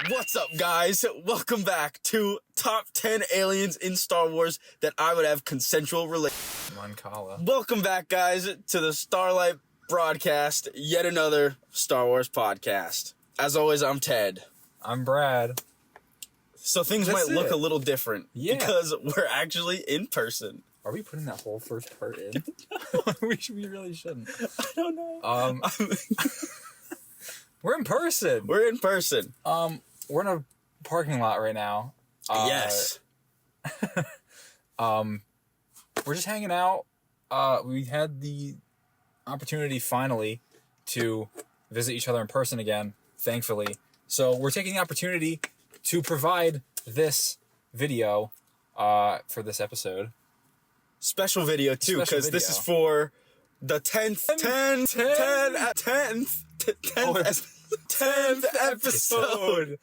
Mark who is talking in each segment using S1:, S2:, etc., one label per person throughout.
S1: What's up, guys? Welcome back to Top 10 Aliens in Star Wars that I would have consensual relations.
S2: Mancala.
S1: Welcome back, guys, to the Starlight broadcast, yet another Star Wars podcast. As always, I'm Ted.
S2: I'm Brad.
S1: So things might look a little different because we're actually in person.
S2: Are we putting that whole first part in? we really shouldn't.
S1: I don't know.
S2: We're in person.
S1: We're in person.
S2: We're in a parking lot right now.
S1: Yes.
S2: We're just hanging out. We had the opportunity finally to visit each other in person again, thankfully. So we're taking the opportunity to provide this video for this episode.
S1: Special video too, because this is for the 10th episode.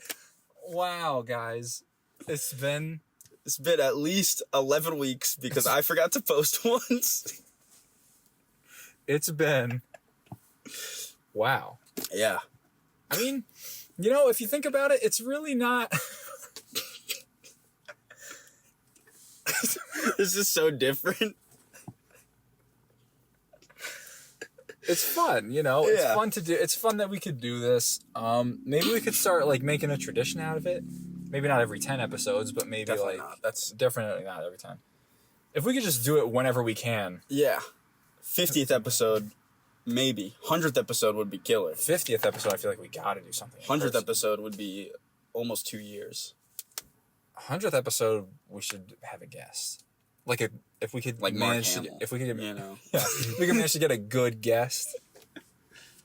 S2: Wow, guys. It's been
S1: at least 11 weeks because I forgot to post once.
S2: It's been... Wow.
S1: Yeah.
S2: I mean, if you think about it, it's really not...
S1: This is so different.
S2: It's fun, It's fun to do. It's fun that we could do this. Maybe we could start making a tradition out of it. Maybe not every 10 episodes, but maybe
S1: definitely not. That's
S2: definitely not every time. If we could just do it whenever we can.
S1: Yeah. 50th episode, maybe. 100th episode would be killer.
S2: 50th episode, I feel like we got to do something.
S1: 100th episode would be almost 2 years.
S2: 100th episode, we should have a guest. If we could manage to, if we could, if we could manage to get a good guest,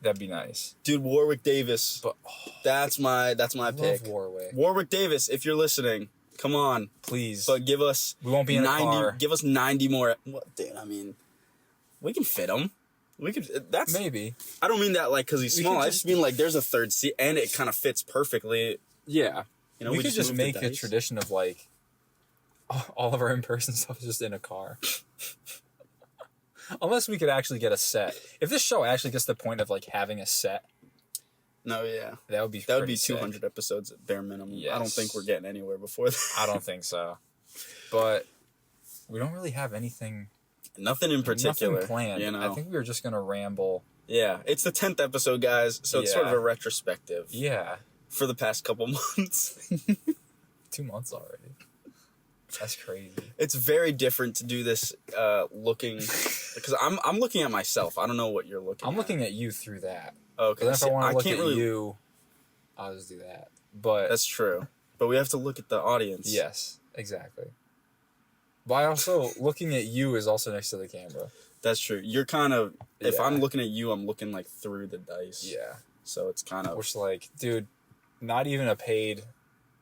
S2: that'd be nice.
S1: Dude, Warwick Davis. But that's my pick.
S2: Warwick.
S1: Warwick Davis, if you're listening, come on,
S2: please.
S1: But give us.
S2: We won't be in
S1: 90,
S2: a car.
S1: Give us 90 more. What, dude? I mean, we can fit him. We could. That's
S2: maybe.
S1: I don't mean that because he's small. I just mean there's a third seat and it kind of fits perfectly.
S2: Yeah. We could just make a tradition of all of our in-person stuff is just in a car. Unless we could actually get a set. If this show actually gets to the point of having a set.
S1: No, yeah.
S2: That would be
S1: 200 episodes at bare minimum. Yes. I don't think we're getting anywhere before that.
S2: I don't think so. But we don't really have anything.
S1: Nothing in particular.
S2: Nothing planned. I think we were just going to ramble.
S1: Yeah. It's the 10th episode, guys. So it's sort of a retrospective.
S2: Yeah.
S1: For the past couple months.
S2: 2 months already. That's crazy.
S1: It's very different to do this looking... Because I'm looking at myself. I don't know what you're looking at.
S2: I'm looking at you through that.
S1: Okay.
S2: But if I want to look at you, I'll just do that. But
S1: that's true. But we have to look at the audience.
S2: Yes, exactly. But also, looking at you is also next to the camera. That's
S1: true. You're kind of... If I'm looking at you, I'm looking through the dice.
S2: Yeah.
S1: So it's kind of...
S2: Which dude, not even a paid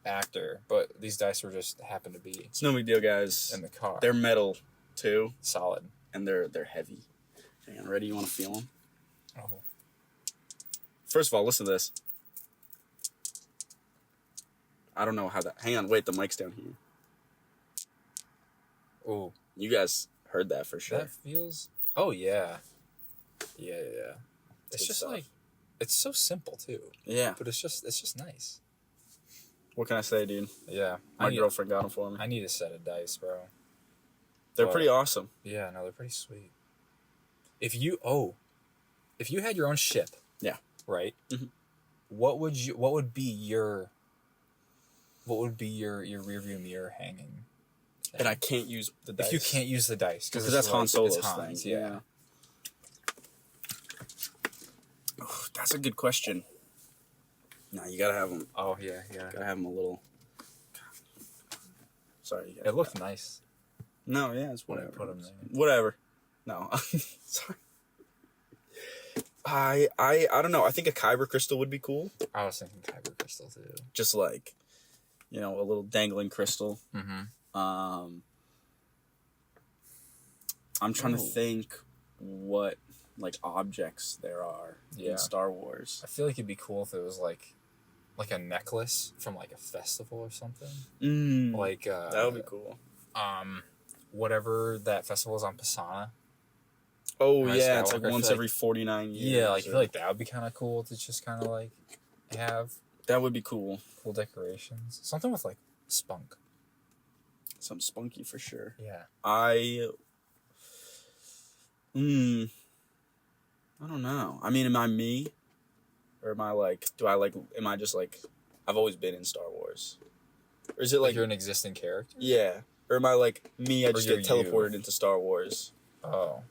S2: actor, but these dice were just happened to be.
S1: It's no big deal, guys.
S2: In the car.
S1: They're metal, too.
S2: Solid.
S1: And they're heavy. Hang on, ready? You want to feel them?
S2: Oh.
S1: First of all, listen to this. I don't know how that... Hang on, wait, the mic's down here.
S2: Ooh.
S1: You guys heard that for sure.
S2: That feels... Oh, yeah. Yeah. It's just stuff. It's so simple, too.
S1: Yeah.
S2: But it's just nice.
S1: What can I say, dude?
S2: Yeah.
S1: My girlfriend got them for me.
S2: I need a set of dice, bro.
S1: They're pretty awesome.
S2: Yeah, no, they're pretty sweet. If you had your own ship.
S1: Yeah.
S2: Right? Mm-hmm. What would be your rearview mirror hanging thing?
S1: And I can't use the dice.
S2: If you can't use the dice.
S1: Because that's Han Solo's thing. Yeah. Oh, that's a good question. No, you gotta have them.
S2: Oh, yeah.
S1: Gotta have them a little... Sorry.
S2: It looked nice.
S1: No, yeah, it's whatever.
S2: Put them there.
S1: Whatever. No. Sorry. I don't know. I think a kyber crystal would be cool.
S2: I was thinking kyber crystal, too.
S1: Just a little dangling crystal.
S2: Mm-hmm.
S1: I'm trying to think what objects there are in Star Wars.
S2: I feel like it'd be cool if it was like a necklace from a festival or something.
S1: That would be cool.
S2: Whatever that festival is on Pisana.
S1: Oh yeah, it's once every 49 years.
S2: Yeah, I feel like that would be kind of cool to just kind of have.
S1: That would be cool.
S2: Cool decorations. Something with like spunk.
S1: Something spunky for sure.
S2: Yeah.
S1: I don't know. I mean, am I me? Or am I like, am I just like, I've always been in Star Wars? Or is it like
S2: you're an existing character?
S1: Yeah. Or am I like me, I just
S2: Or
S1: get teleported into Star Wars?
S2: Oh.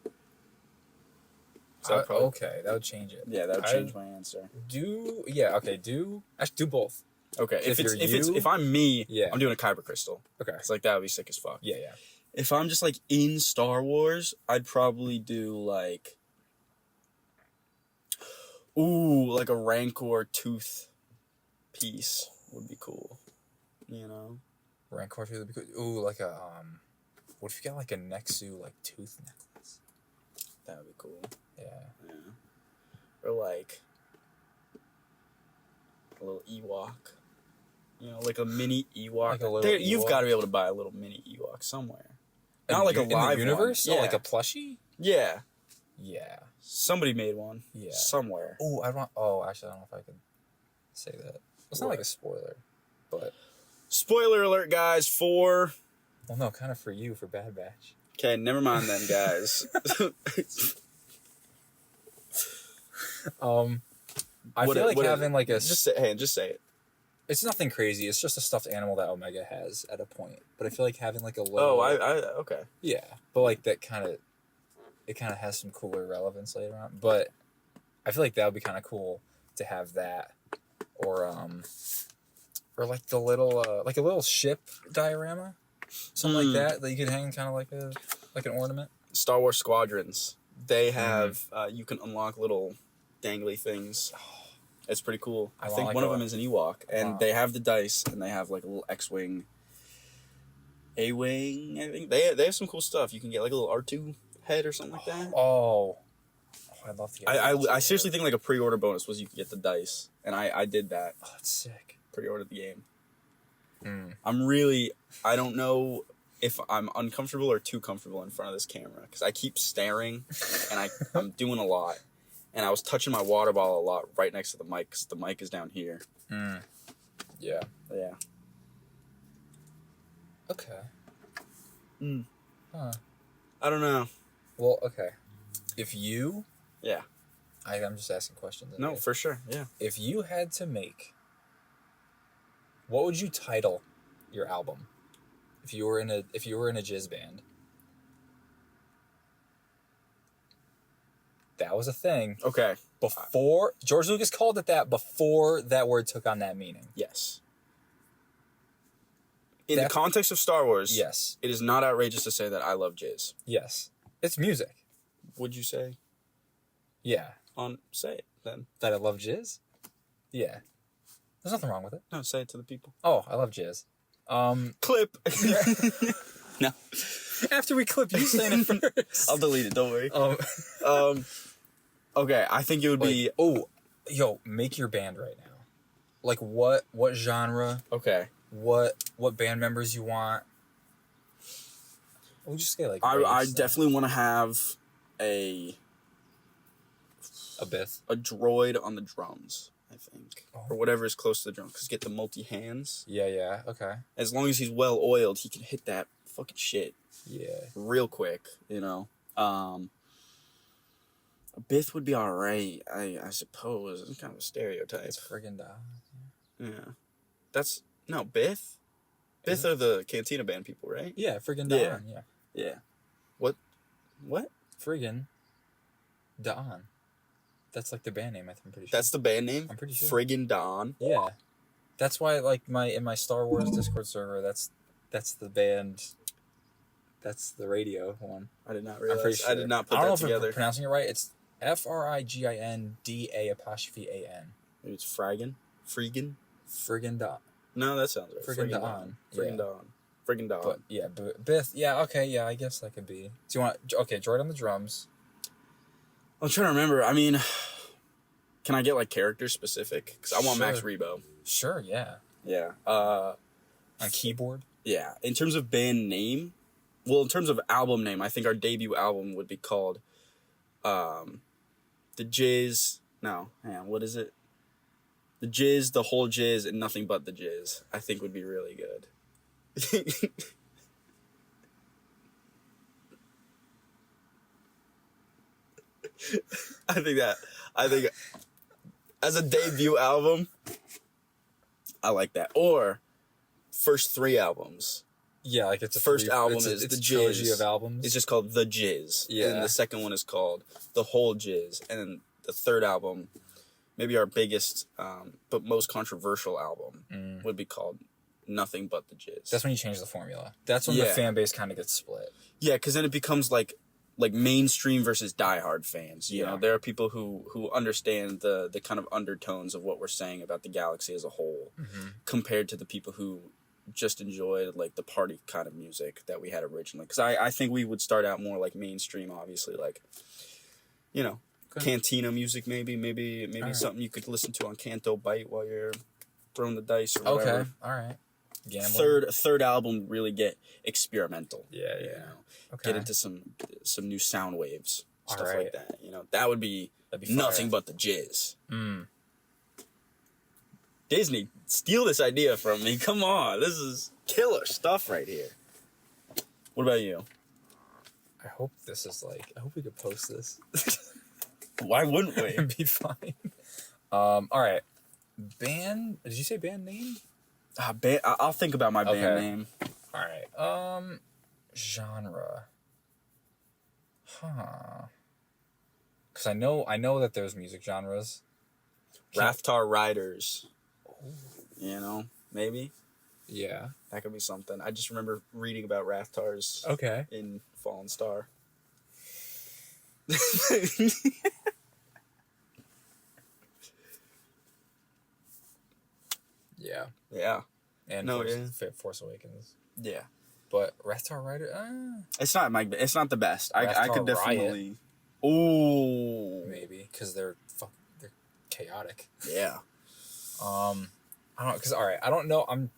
S1: So
S2: okay, that would change it.
S1: Yeah, that would change my answer.
S2: Actually do both.
S1: Okay,
S2: If
S1: if I'm me,
S2: yeah.
S1: I'm doing a kyber crystal.
S2: Okay.
S1: It's like that would be sick as fuck.
S2: Yeah.
S1: If I'm just like in Star Wars, I'd probably do like like a Rancor tooth piece would be cool. You know?
S2: Rancor tooth would be cool. Ooh, like a what if you got like a Nexu like tooth necklace?
S1: That would be cool.
S2: Yeah.
S1: Or like a little Ewok. You know, like a mini Ewok.
S2: Like a little Ewok?
S1: You've got to be able to buy a little mini Ewok somewhere. Not like a live
S2: in the universe?
S1: one.
S2: Yeah.
S1: Oh,
S2: like a plushie?
S1: Yeah.
S2: Yeah.
S1: Somebody made one.
S2: Yeah.
S1: Somewhere.
S2: Actually, I don't know if I could say that. It's not like a spoiler, but
S1: spoiler alert, guys. Well,
S2: no, kind of for you for Bad Batch.
S1: Okay, never mind then, guys.
S2: I feel like having like a
S1: just say it.
S2: It's nothing crazy. It's just a stuffed animal that Omega has at a point. But I feel like having like a little.
S1: Oh, okay.
S2: Yeah, but like that kind of, it kind of has some cooler relevance later on. But I feel like that would be kind of cool to have that, or like the little like a little ship diorama, something like that you could hang kind of like an ornament.
S1: Star Wars Squadrons. They have you can unlock little dangly things. It's pretty cool. I think one of them is an Ewok, and they have the dice, and they have like a little X-wing, A-wing. I think they have some cool stuff. You can get like a little R2 head or something like that.
S2: I'd love to get.
S1: I seriously think like a pre-order bonus was you could get the dice, and I did that.
S2: Oh, that's sick.
S1: Pre-ordered the game. I don't know if I'm uncomfortable or too comfortable in front of this camera because I keep staring, and I'm doing a lot. And I was touching my water bottle a lot right next to the mic because the mic is down here.
S2: Yeah.
S1: Yeah.
S2: Okay. Huh.
S1: I don't know.
S2: Well, okay. If you...
S1: Yeah.
S2: I'm just asking questions.
S1: No, for sure. Yeah.
S2: If you had to make... What would you title your album? If you were in a jizz band? That was a thing.
S1: Okay.
S2: Before George Lucas called it that before that word took on that meaning.
S1: Yes. In the context of Star Wars,
S2: yes,
S1: it is not outrageous to say that I love jizz.
S2: Yes. It's music.
S1: Would you say?
S2: Yeah.
S1: Say it then.
S2: That I love jizz? Yeah. There's nothing wrong with it.
S1: No, say it to the people.
S2: Oh, I love jizz.
S1: Clip. No.
S2: After we clip you saying it first.
S1: I'll delete it, don't worry. Okay, I think it would be...
S2: Oh, yo, make your band right now. Like, what genre?
S1: Okay.
S2: What band members you want? We'll just say, like...
S1: I definitely want to have a
S2: Bith.
S1: A droid on the drums, I think.
S2: Oh.
S1: Or whatever is close to the drums, because get the multi-hands.
S2: Yeah, okay.
S1: As long as he's well-oiled, he can hit that fucking shit.
S2: Yeah.
S1: Real quick, you know. A Bith would be alright, I suppose. It's kind of a stereotype.
S2: It's friggin' Don.
S1: Yeah. No, Bith? Bith are the Cantina Band people, right?
S2: Yeah, friggin' Don,
S1: Yeah. What?
S2: Friggin' Don. That's like the band name, I'm pretty sure.
S1: That's the band name?
S2: I'm pretty sure.
S1: Friggin' Don?
S2: Yeah. That's why, like, in my Star Wars Discord server, that's the band... That's the radio one.
S1: I did not realize.
S2: I'm pretty sure.
S1: I did not put that
S2: together. I don't know
S1: together.
S2: if I'm pronouncing it right. It's FRIGINDA''AN.
S1: Maybe it's Fraggin? Freegan?
S2: Friggin' Don.
S1: No, that sounds right.
S2: Friggin' Don.
S1: Friggin' Don. Friggin' Don.
S2: But, yeah, Bith. Yeah, okay, yeah, I guess that could be. Do you want... Okay, droid on the drums.
S1: I'm trying to remember. I mean, can I get, like, character specific? Because I want
S2: Sure.
S1: Max Rebo.
S2: Sure, yeah.
S1: Yeah.
S2: On keyboard?
S1: Yeah. In terms of band name... Well, in terms of album name, I think our debut album would be called The Jizz... No, hang on, what is it? The jizz, the whole jizz, and nothing but the jizz, I think would be really good. I think as a debut album, I like that. Or first 3 albums.
S2: Yeah, like it's a
S1: First album
S2: it's
S1: is
S2: a
S1: the
S2: trilogy
S1: jizz.
S2: of albums.
S1: It's just called The Jizz.
S2: Yeah.
S1: And then the second one is called The Whole Jizz. And then the third album, maybe our biggest but most controversial album, would be called Nothing But the Jizz.
S2: That's when you change the formula. That's when the fan base kind of gets split.
S1: Yeah, because then it becomes like mainstream versus diehard fans. You know, there are people who understand the kind of undertones of what we're saying about the galaxy as a whole, compared to the people who just enjoyed like the party kind of music that we had originally. Because I think we would start out more like mainstream, obviously, like, you know, cantina music, maybe right. Something you could listen to on Canto Bite while you're throwing the dice or whatever.
S2: Okay, all right. Gambling.
S1: Third album, really get experimental.
S2: Yeah.
S1: You know, get into some new sound waves, stuff like that. You know, that'd be Nothing But the Jizz. Disney, steal this idea from me. Come on, this is killer stuff right here. What about you?
S2: I hope this is I hope we could post this.
S1: Why wouldn't we?
S2: It'd be fine. All right. Band? Did you say band name?
S1: I'll think about my band name.
S2: All right. Genre. Huh. Because I know that there's music genres.
S1: Raftar Riders. You know, maybe.
S2: Yeah.
S1: That could be something. I just remember reading about Raftars. In Fallen Star.
S2: Yeah.
S1: Yeah.
S2: And Force Awakens.
S1: Yeah.
S2: But Raftar Rider,
S1: it's not the best. I could definitely. Ooh.
S2: Maybe because they're chaotic.
S1: Yeah.
S2: I don't because I don't know. I'm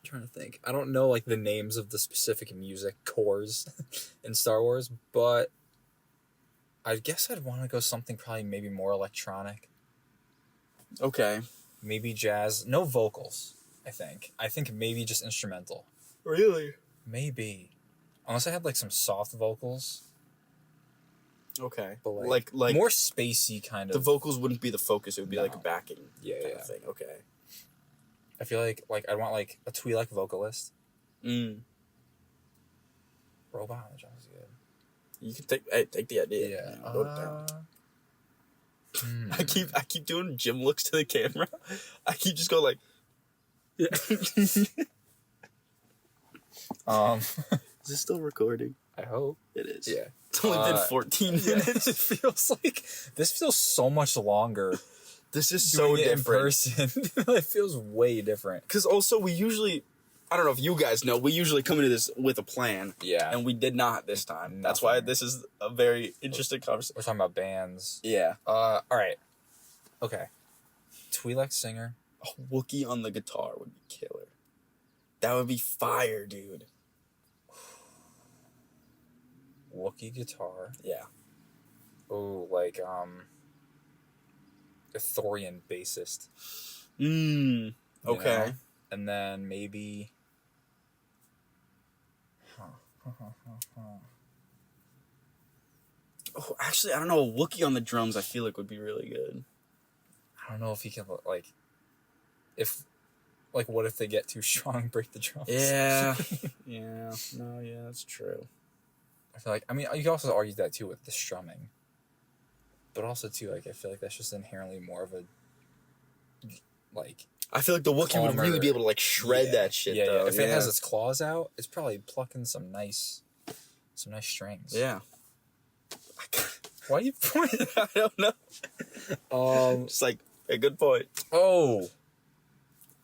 S2: trying to think. I don't know like the names of the specific music cores in Star Wars, but I guess I'd want to go something probably maybe more electronic.
S1: Okay.
S2: Maybe jazz. No vocals, I think maybe just instrumental.
S1: Really?
S2: Maybe. Unless I had like some soft vocals.
S1: Okay.
S2: But
S1: like
S2: more spacey kind of.
S1: The vocals wouldn't be the focus, it would be like a backing
S2: kind
S1: of thing. Okay.
S2: I feel like I want like a Twi'lek vocalist.
S1: Robot
S2: on the drums is good.
S1: You can take the idea.
S2: Yeah.
S1: Go down. I keep doing Jim looks to the camera. I keep just going like, yeah. Is this still recording?
S2: I hope
S1: it is.
S2: Yeah.
S1: It's only been 14 minutes.
S2: It feels like this feels so much longer.
S1: This is so different.
S2: In person. It feels way different.
S1: Because also we usually, I don't know if you guys know, we usually come into this with a plan.
S2: Yeah.
S1: And we did not this time. That's why this is a very interesting conversation.
S2: We're talking about bands.
S1: Yeah.
S2: All right. Okay. Twi'lek singer.
S1: A Wookiee on the guitar would be killer. That would be fire, dude.
S2: Wookiee guitar.
S1: Yeah.
S2: Oh, like a Thorian bassist.
S1: Okay.
S2: Know? And then maybe.
S1: Oh, actually, I don't know. A Wookiee on the drums, I feel like would be really good.
S2: I don't know if he can what if they get too strong and break the drums?
S1: Yeah. Yeah. No, yeah, that's true.
S2: I feel like, you can also argue that too with the strumming. But also too, I feel like that's just inherently more of a,
S1: I feel like the Wookiee would really be able to shred that shit though.
S2: Yeah. If it has its claws out, it's probably plucking some nice strings.
S1: Yeah.
S2: Why are you pointing?
S1: I don't know. Just a good point.
S2: Oh.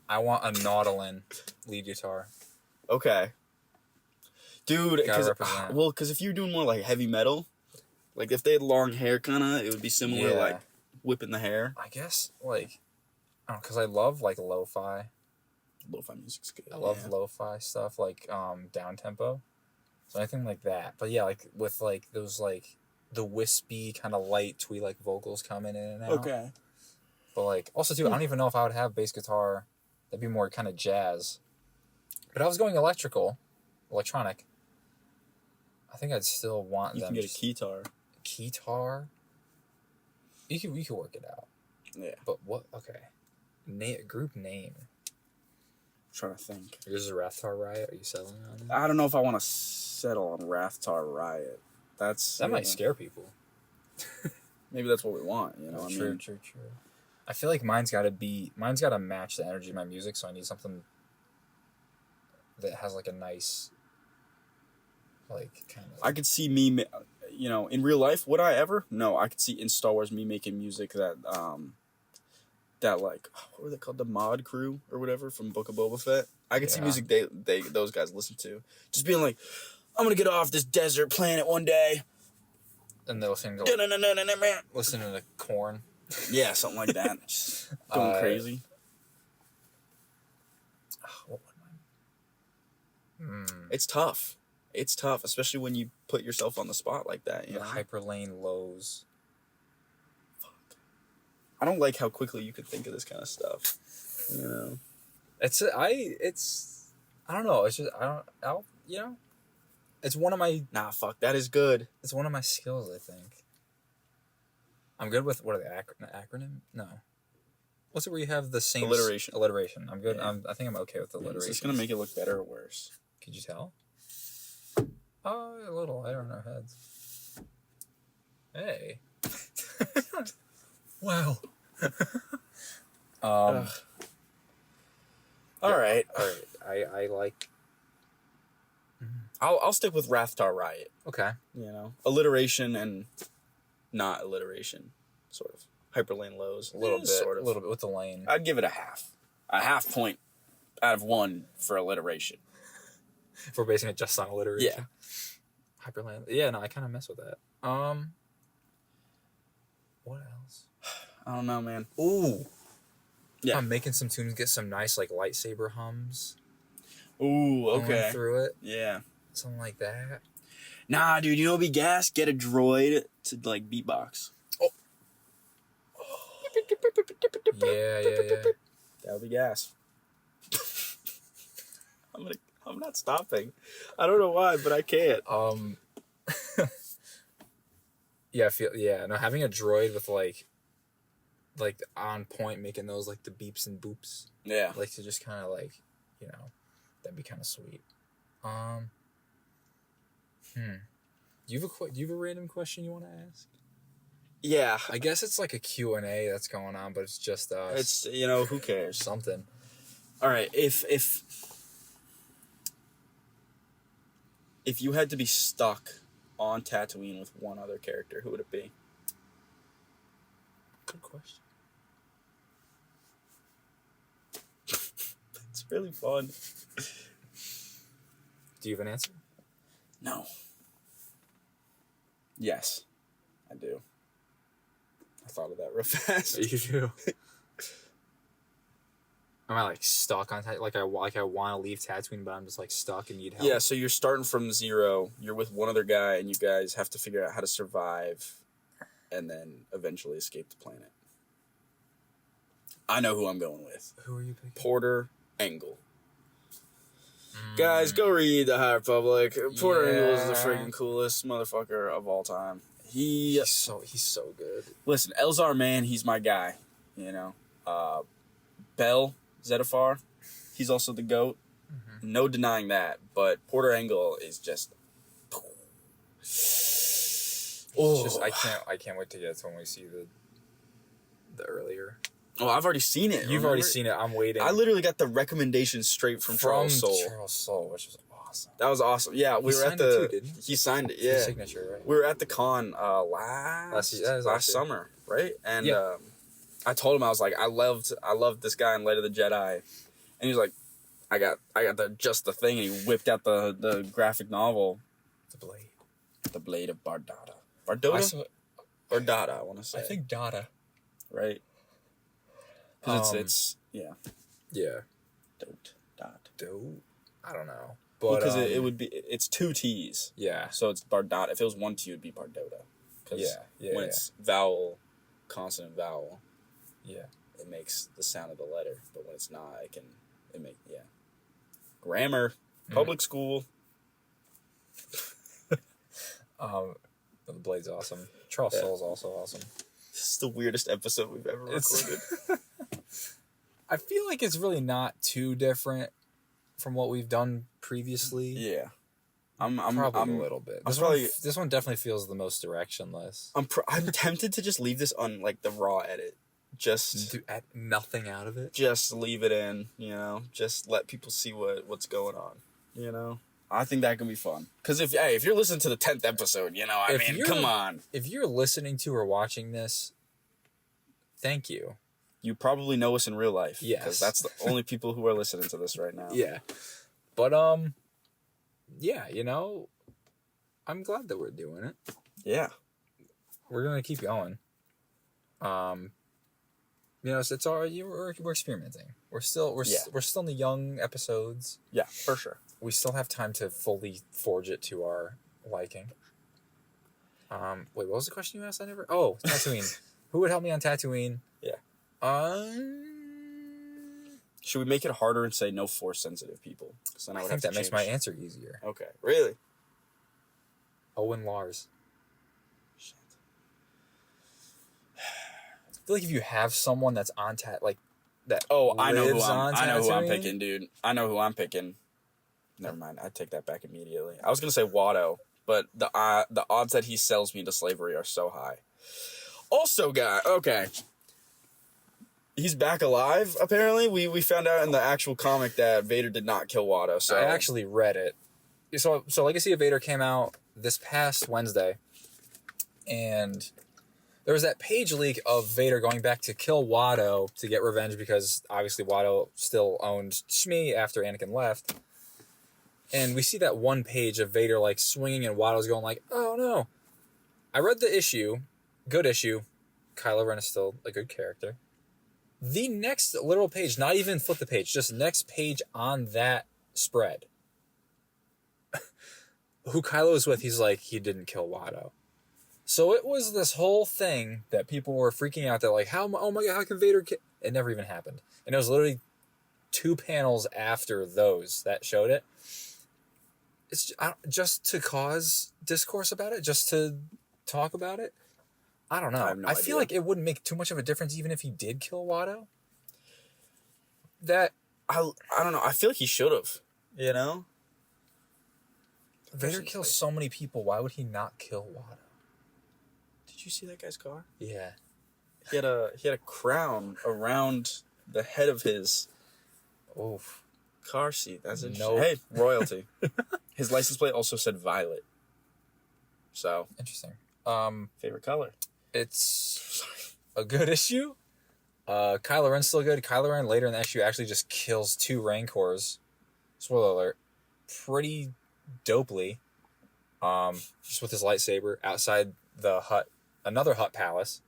S2: I want a Nautilin lead guitar.
S1: Okay. Dude, because if you're doing more heavy metal, if they had long hair kinda, it would be similar whipping the hair.
S2: I guess because I love lo-fi.
S1: Lo-fi music's good.
S2: I love lo-fi stuff down tempo. So anything like that. But yeah, with those the wispy kind of light Twi'lek vocals coming in and out.
S1: Okay.
S2: But like also too, I don't even know if I would have bass guitar. That'd be more kind of jazz. But I was going electronic. I think I'd still want
S1: You
S2: them.
S1: can get a keytar.
S2: Keytar. You could work it out.
S1: Yeah.
S2: But what? Okay. Group name.
S1: I'm trying to think.
S2: Yours is Rathtar Riot. Are you settling on it?
S1: I don't know if I want to settle on Rathtar Riot.
S2: That might scare people.
S1: Maybe that's what we want. You know.
S2: True. I feel like mine's got to match the energy of my music, so I need something that has like a nice, like kind of.
S1: I could see me, in real life. Would I ever? No, I could see in Star Wars me making music that like what were they called, the Mod Crew or whatever from Book of Boba Fett. I could see music those guys listen to, just being like, I'm gonna get off this desert planet one day.
S2: And they'll listen to Korn.
S1: Yeah, something like that. Just going crazy.
S2: What would
S1: It's tough. It's tough, especially when you put yourself on the spot like that. You know?
S2: Hyperlane Lows.
S1: Fuck. I don't like how quickly you can think of this kind of stuff. You know.
S2: I don't know. It's just it's one of my.
S1: Nah, fuck. That is good.
S2: It's one of my skills, I think. I'm good with, what are the acronym? No. What's it where you have the same... Alliteration. I'm good.
S1: Yeah.
S2: I think I'm okay with alliteration.
S1: Is this going to make it look better or worse?
S2: Could you tell? Oh, a little lighter on our heads. Hey. Wow.
S1: All right.
S2: I like...
S1: I'll stick with Rathtar Riot.
S2: Okay.
S1: Alliteration and not alliteration, sort of. Hyperlane Lows,
S2: a little bit with the lane.
S1: I'd give it a half point out of 1 for alliteration.
S2: If we're basing it just on alliteration.
S1: Yeah.
S2: Hyperlane. Yeah, no, I kind of mess with that. What else?
S1: I don't know, man.
S2: Ooh.
S1: Yeah.
S2: I'm making some tunes, get some nice like lightsaber hums.
S1: Ooh, okay.
S2: Going through it.
S1: Yeah.
S2: Something like that.
S1: Nah, dude, you know what'd be gas? Get a droid to, like, beatbox.
S2: Oh. Yeah.
S1: That would be gas. I'm not stopping. I don't know why, but I can't.
S2: Having a droid with like on point, making those like the beeps and boops.
S1: Yeah.
S2: Like to just kind of like, that'd be kind of sweet. Do you have a random question you want to ask?
S1: Yeah.
S2: I guess it's like a Q&A that's going on, but it's just us.
S1: It's, who cares?
S2: Something.
S1: All right, if you had to be stuck on Tatooine with one other character, who would it be?
S2: Good question.
S1: It's really fun.
S2: Do you have an answer?
S1: No. Yes, I do. I thought of that real fast.
S2: You do. Am I like stuck on like I want to leave Tatooine, but I'm just like stuck and need help?
S1: Yeah, so you're starting from 0. You're with one other guy, and you guys have to figure out how to survive, and then eventually escape the planet. I know who I'm going with.
S2: Who are you picking?
S1: Porter Engle. Guys, go read The High Republic. Porter Engle is the freaking coolest motherfucker of all time.
S2: He's so good.
S1: Listen, Elzar Mann, he's my guy. Bell Zettifar, he's also the GOAT. Mm-hmm. No denying that. But Porter Engle is just.
S2: I can't wait to get to when we see the earlier.
S1: Oh, I've already seen it.
S2: You've already seen it. I'm waiting.
S1: I literally got the recommendation straight from Charles Soule.
S2: Charles Soule, which was awesome.
S1: That was awesome. Yeah, we were at the.
S2: It too, didn't he?
S1: He signed it. Yeah,
S2: his signature, right?
S1: We were at the con last summer, right? And I told him, I was like, I loved this guy in Light of the Jedi, and he was like, I got the thing, and he whipped out the graphic novel, the blade of Bardata. Bardota or Dada, I want to say.
S2: I think Dada,
S1: right? Because it's
S2: Dote. I don't know, but
S1: because it would be, it's 2 T's.
S2: Yeah.
S1: So it's Bardata. If it was 1 T, it would be Bardota. Because when it's vowel, consonant, vowel.
S2: Yeah.
S1: it makes the sound of the letter. But when it's not, Grammar, public school.
S2: The Blade's awesome. Charles Soule's also awesome.
S1: This is the weirdest episode we've ever recorded.
S2: I feel like it's really not too different from what we've done previously.
S1: Yeah.
S2: I'm probably a little bit. This one definitely feels the most directionless.
S1: I'm tempted to just leave this on like the raw edit. Just
S2: add nothing out of it.
S1: Just leave it in, you know. Just let people see what's going on, you know. I think that can be fun. Because if you're listening to the 10th episode, you know, come on.
S2: If you're listening to or watching this, thank you.
S1: You probably know us in real life.
S2: Yes.
S1: Because that's the only people who are listening to this right now.
S2: Yeah. But, yeah, you know, I'm glad that we're doing it.
S1: Yeah.
S2: We're going to keep going. You know, it's all right. We're experimenting. We're still in the young episodes.
S1: Yeah, for sure.
S2: We still have time to fully forge it to our liking. Wait, what was the question you asked? Tatooine. Who would help me on Tatooine?
S1: Yeah. Should we make it harder and say no force sensitive people? Then
S2: I think that makes my answer easier.
S1: Okay. Really?
S2: Owen Lars. Shit. I feel like if you have someone that's on that.
S1: Oh, I know who I'm picking, dude. I know who I'm picking. Never mind. I take that back immediately. I was gonna say Watto, but the odds that he sells me to slavery are so high. Also, okay. He's back alive, apparently. We found out in the actual comic that Vader did not kill Watto. So
S2: I actually read it. So Legacy of Vader came out this past Wednesday, and there was that page leak of Vader going back to kill Watto to get revenge because obviously Watto still owned Shmi after Anakin left. And we see that one page of Vader like swinging and Watto's going like, oh no. I read the issue. Good issue. Kylo Ren is still a good character. The next literal page, not even flip the page, just next page on that spread. Who Kylo is with, he's like, he didn't kill Watto. So it was this whole thing that people were freaking out that like, oh my god, how can Vader kill? It never even happened. And it was literally 2 panels after those that showed it. It's just to cause discourse about it, just to talk about it. I don't know. I feel like it wouldn't make too much of a difference even if he did kill Watto. That
S1: I don't know. I feel like he should have. You know?
S2: Vader kills so many people. Why would he not kill Watto?
S1: Did you see that guy's car?
S2: Yeah.
S1: He had a crown around the head of his car seat. That's interesting. Hey, royalty. His license plate also said violet. So
S2: interesting.
S1: Favorite color.
S2: It's a good issue. Kylo Ren's still good. Kylo Ren later in the issue actually just kills 2 Rancors. Spoiler alert. Pretty dopely. Just with his lightsaber outside the hut, another hut palace.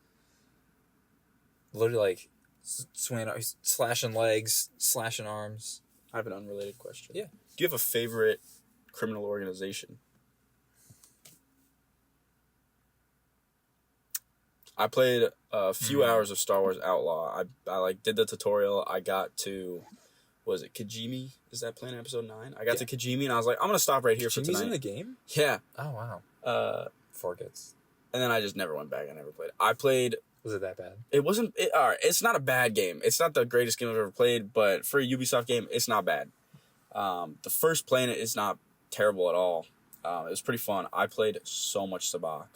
S2: Literally like swinging, he's slashing legs, slashing arms.
S1: I have an unrelated question.
S2: Yeah.
S1: Do you have a favorite criminal organization? I played a few hours of Star Wars Outlaw. I like did the tutorial. I got to, was it Kijimi? Is that Planet Episode 9? I got to Kijimi and I was like, I'm going to stop right here for tonight.
S2: Kijimi's in the game?
S1: Yeah.
S2: Oh, wow. Forgets.
S1: And then I just never went back. I never played it. I played...
S2: Was it that bad?
S1: It wasn't... all right, it's not a bad game. It's not the greatest game I've ever played, but for a Ubisoft game, it's not bad. The first Planet is not terrible at all. It was pretty fun. I played so much Sabacc.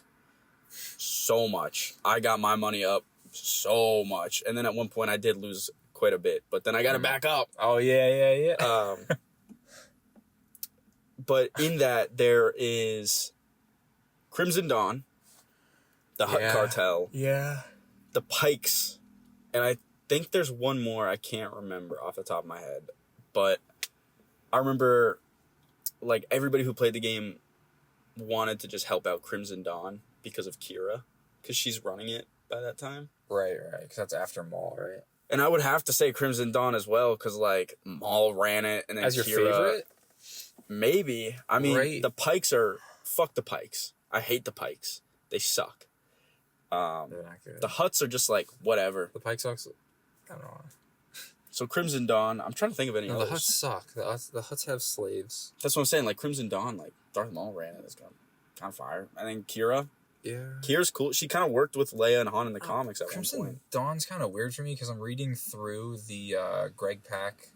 S1: So much. I got my money up so much. And then at one point I did lose quite a bit, but then I got it back up.
S2: Oh, yeah.
S1: But in that, there is Crimson Dawn, the Hutt Cartel, the Pikes, and I think there's one more I can't remember off the top of my head. But I remember, like, everybody who played the game wanted to just help out Crimson Dawn because of Kira, because she's running it by that time.
S2: Right, because that's after Maul, right?
S1: And I would have to say Crimson Dawn as well, because, like, Maul ran it, and then
S2: as your
S1: Kira,
S2: favorite?
S1: Maybe. I mean, the Pikes are... Fuck the Pikes. I hate the Pikes. They suck.
S2: They're not good.
S1: The Hutts are just, like, whatever.
S2: The Pikes also... I don't know.
S1: So Crimson Dawn, I'm trying to think of any
S2: No,
S1: others.
S2: the Hutts suck. The Hutts have slaves.
S1: That's what I'm saying. Like Crimson Dawn, like Darth Maul ran it. It's kind of fire. And then Kira.
S2: Yeah.
S1: Kira's cool. She kind of worked with Leia and Han in the comics at
S2: Crimson
S1: one point.
S2: Dawn's kind of weird for me because I'm reading through the Greg Pak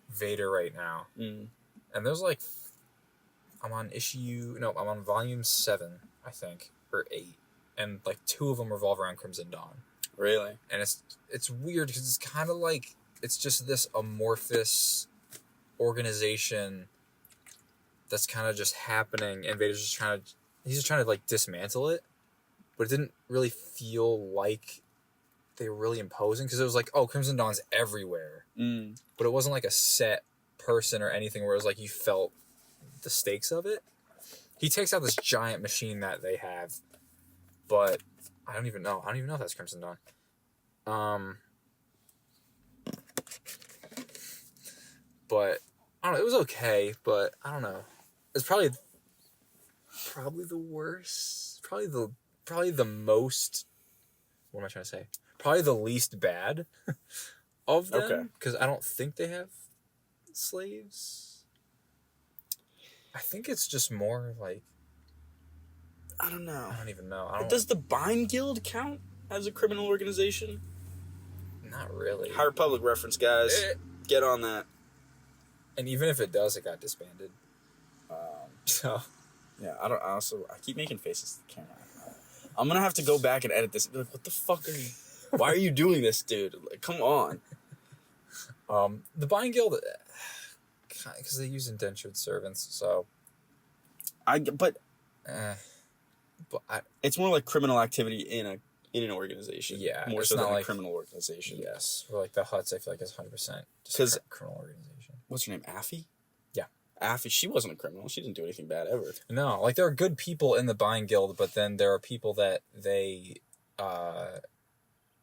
S2: Vader right now.
S1: Mm.
S2: And there's like... I'm on volume 7, I think, or 8. And like 2 of them revolve around Crimson Dawn.
S1: Really?
S2: And it's weird because it's kind of like... It's just this amorphous organization that's kind of just happening, and Vader's just trying to like dismantle it, but it didn't really feel like they were really imposing because it was like, oh, Crimson Dawn's everywhere, but it wasn't like a set person or anything where it was like you felt the stakes of it. He takes out this giant machine that they have, but I don't even know if that's Crimson Dawn. But I don't know. It was okay, but I don't know. It's probably the worst. Probably the most. What am I trying to say? Probably the least bad of them.
S1: Okay.
S2: Because I don't think they have slaves. I think it's just more like.
S1: I don't know.
S2: I don't even know.
S1: Does the Bind Guild count as a criminal organization?
S2: Not really.
S1: High Republic reference, guys. Get on that.
S2: And even if it does, it got disbanded. So.
S1: Yeah, I keep making faces to the camera. I'm gonna have to go back and edit this. Be like, what the fuck are you? Why are you doing this, dude? Like, come on.
S2: The Bind Guild, because they use indentured servants, so.
S1: It's more like criminal activity in an organization.
S2: Yeah,
S1: more so than a criminal organization.
S2: Yes, or like the Hutts, I feel like is 100%
S1: just
S2: criminal organization.
S1: What's her name? Affy?
S2: Yeah.
S1: Affy, she wasn't a criminal. She didn't do anything bad ever.
S2: No, like there are good people in the Bind Guild, but then there are people that they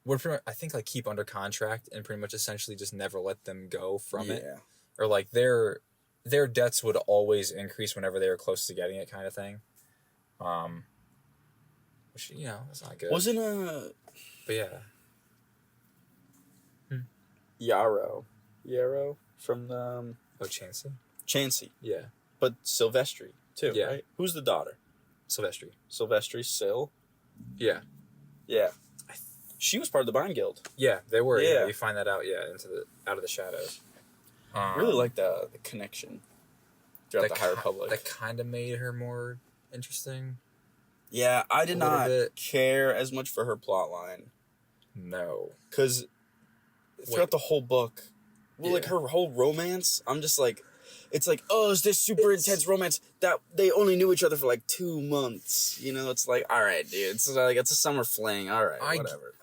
S2: would I think like keep under contract and pretty much essentially just never let them go from it. Or like their debts would always increase whenever they were close to getting it, kind of thing. Which, that's not good. But yeah.
S1: Yarrow from the Chansey.
S2: Yeah.
S1: But Silvestri too,
S2: Yeah.
S1: right? Who's the daughter?
S2: Silvestri.
S1: Sil.
S2: Yeah.
S1: Yeah. She was part of the Bind Guild.
S2: Yeah, they were.
S1: Yeah.
S2: Yeah, you find that out. Yeah, out of the shadows.
S1: I really like the connection throughout the High Republic.
S2: That kind of made her more interesting.
S1: Yeah, I did not care as much for her plot line.
S2: No.
S1: Because throughout the whole book, like her whole romance, I'm just like, it's like, oh, it's this super intense romance that they only knew each other for like 2 months. It's like, all right, dude. It's like, it's a summer fling. All right, whatever.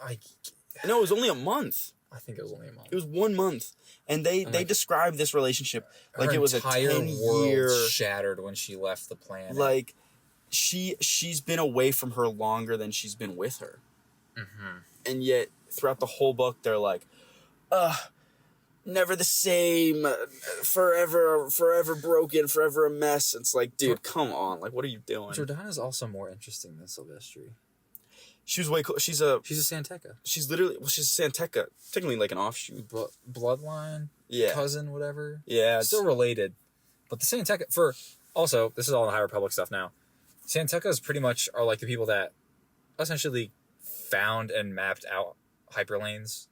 S1: No, it was only a month.
S2: I think it was only a month.
S1: It was 1 month. And they described this relationship like it was a 10-year...
S2: world shattered when she left the planet.
S1: Like, she's been away from her longer than she's been with her.
S2: Mm-hmm.
S1: And yet, throughout the whole book, they're like, never the same, forever broken, forever a mess. It's like, dude, come on. Like, what are you doing?
S2: Jordana's also more interesting than Silvestri.
S1: She was way cool. She's a
S2: Santeca.
S1: She's literally, she's a Santeca. Technically like an offshoot.
S2: Bloodline?
S1: Yeah.
S2: Cousin, whatever?
S1: Yeah.
S2: Still related. But the Santeca, also, this is all in the High Republic stuff now. Santecas pretty much are like the people that essentially found and mapped out hyperlanes.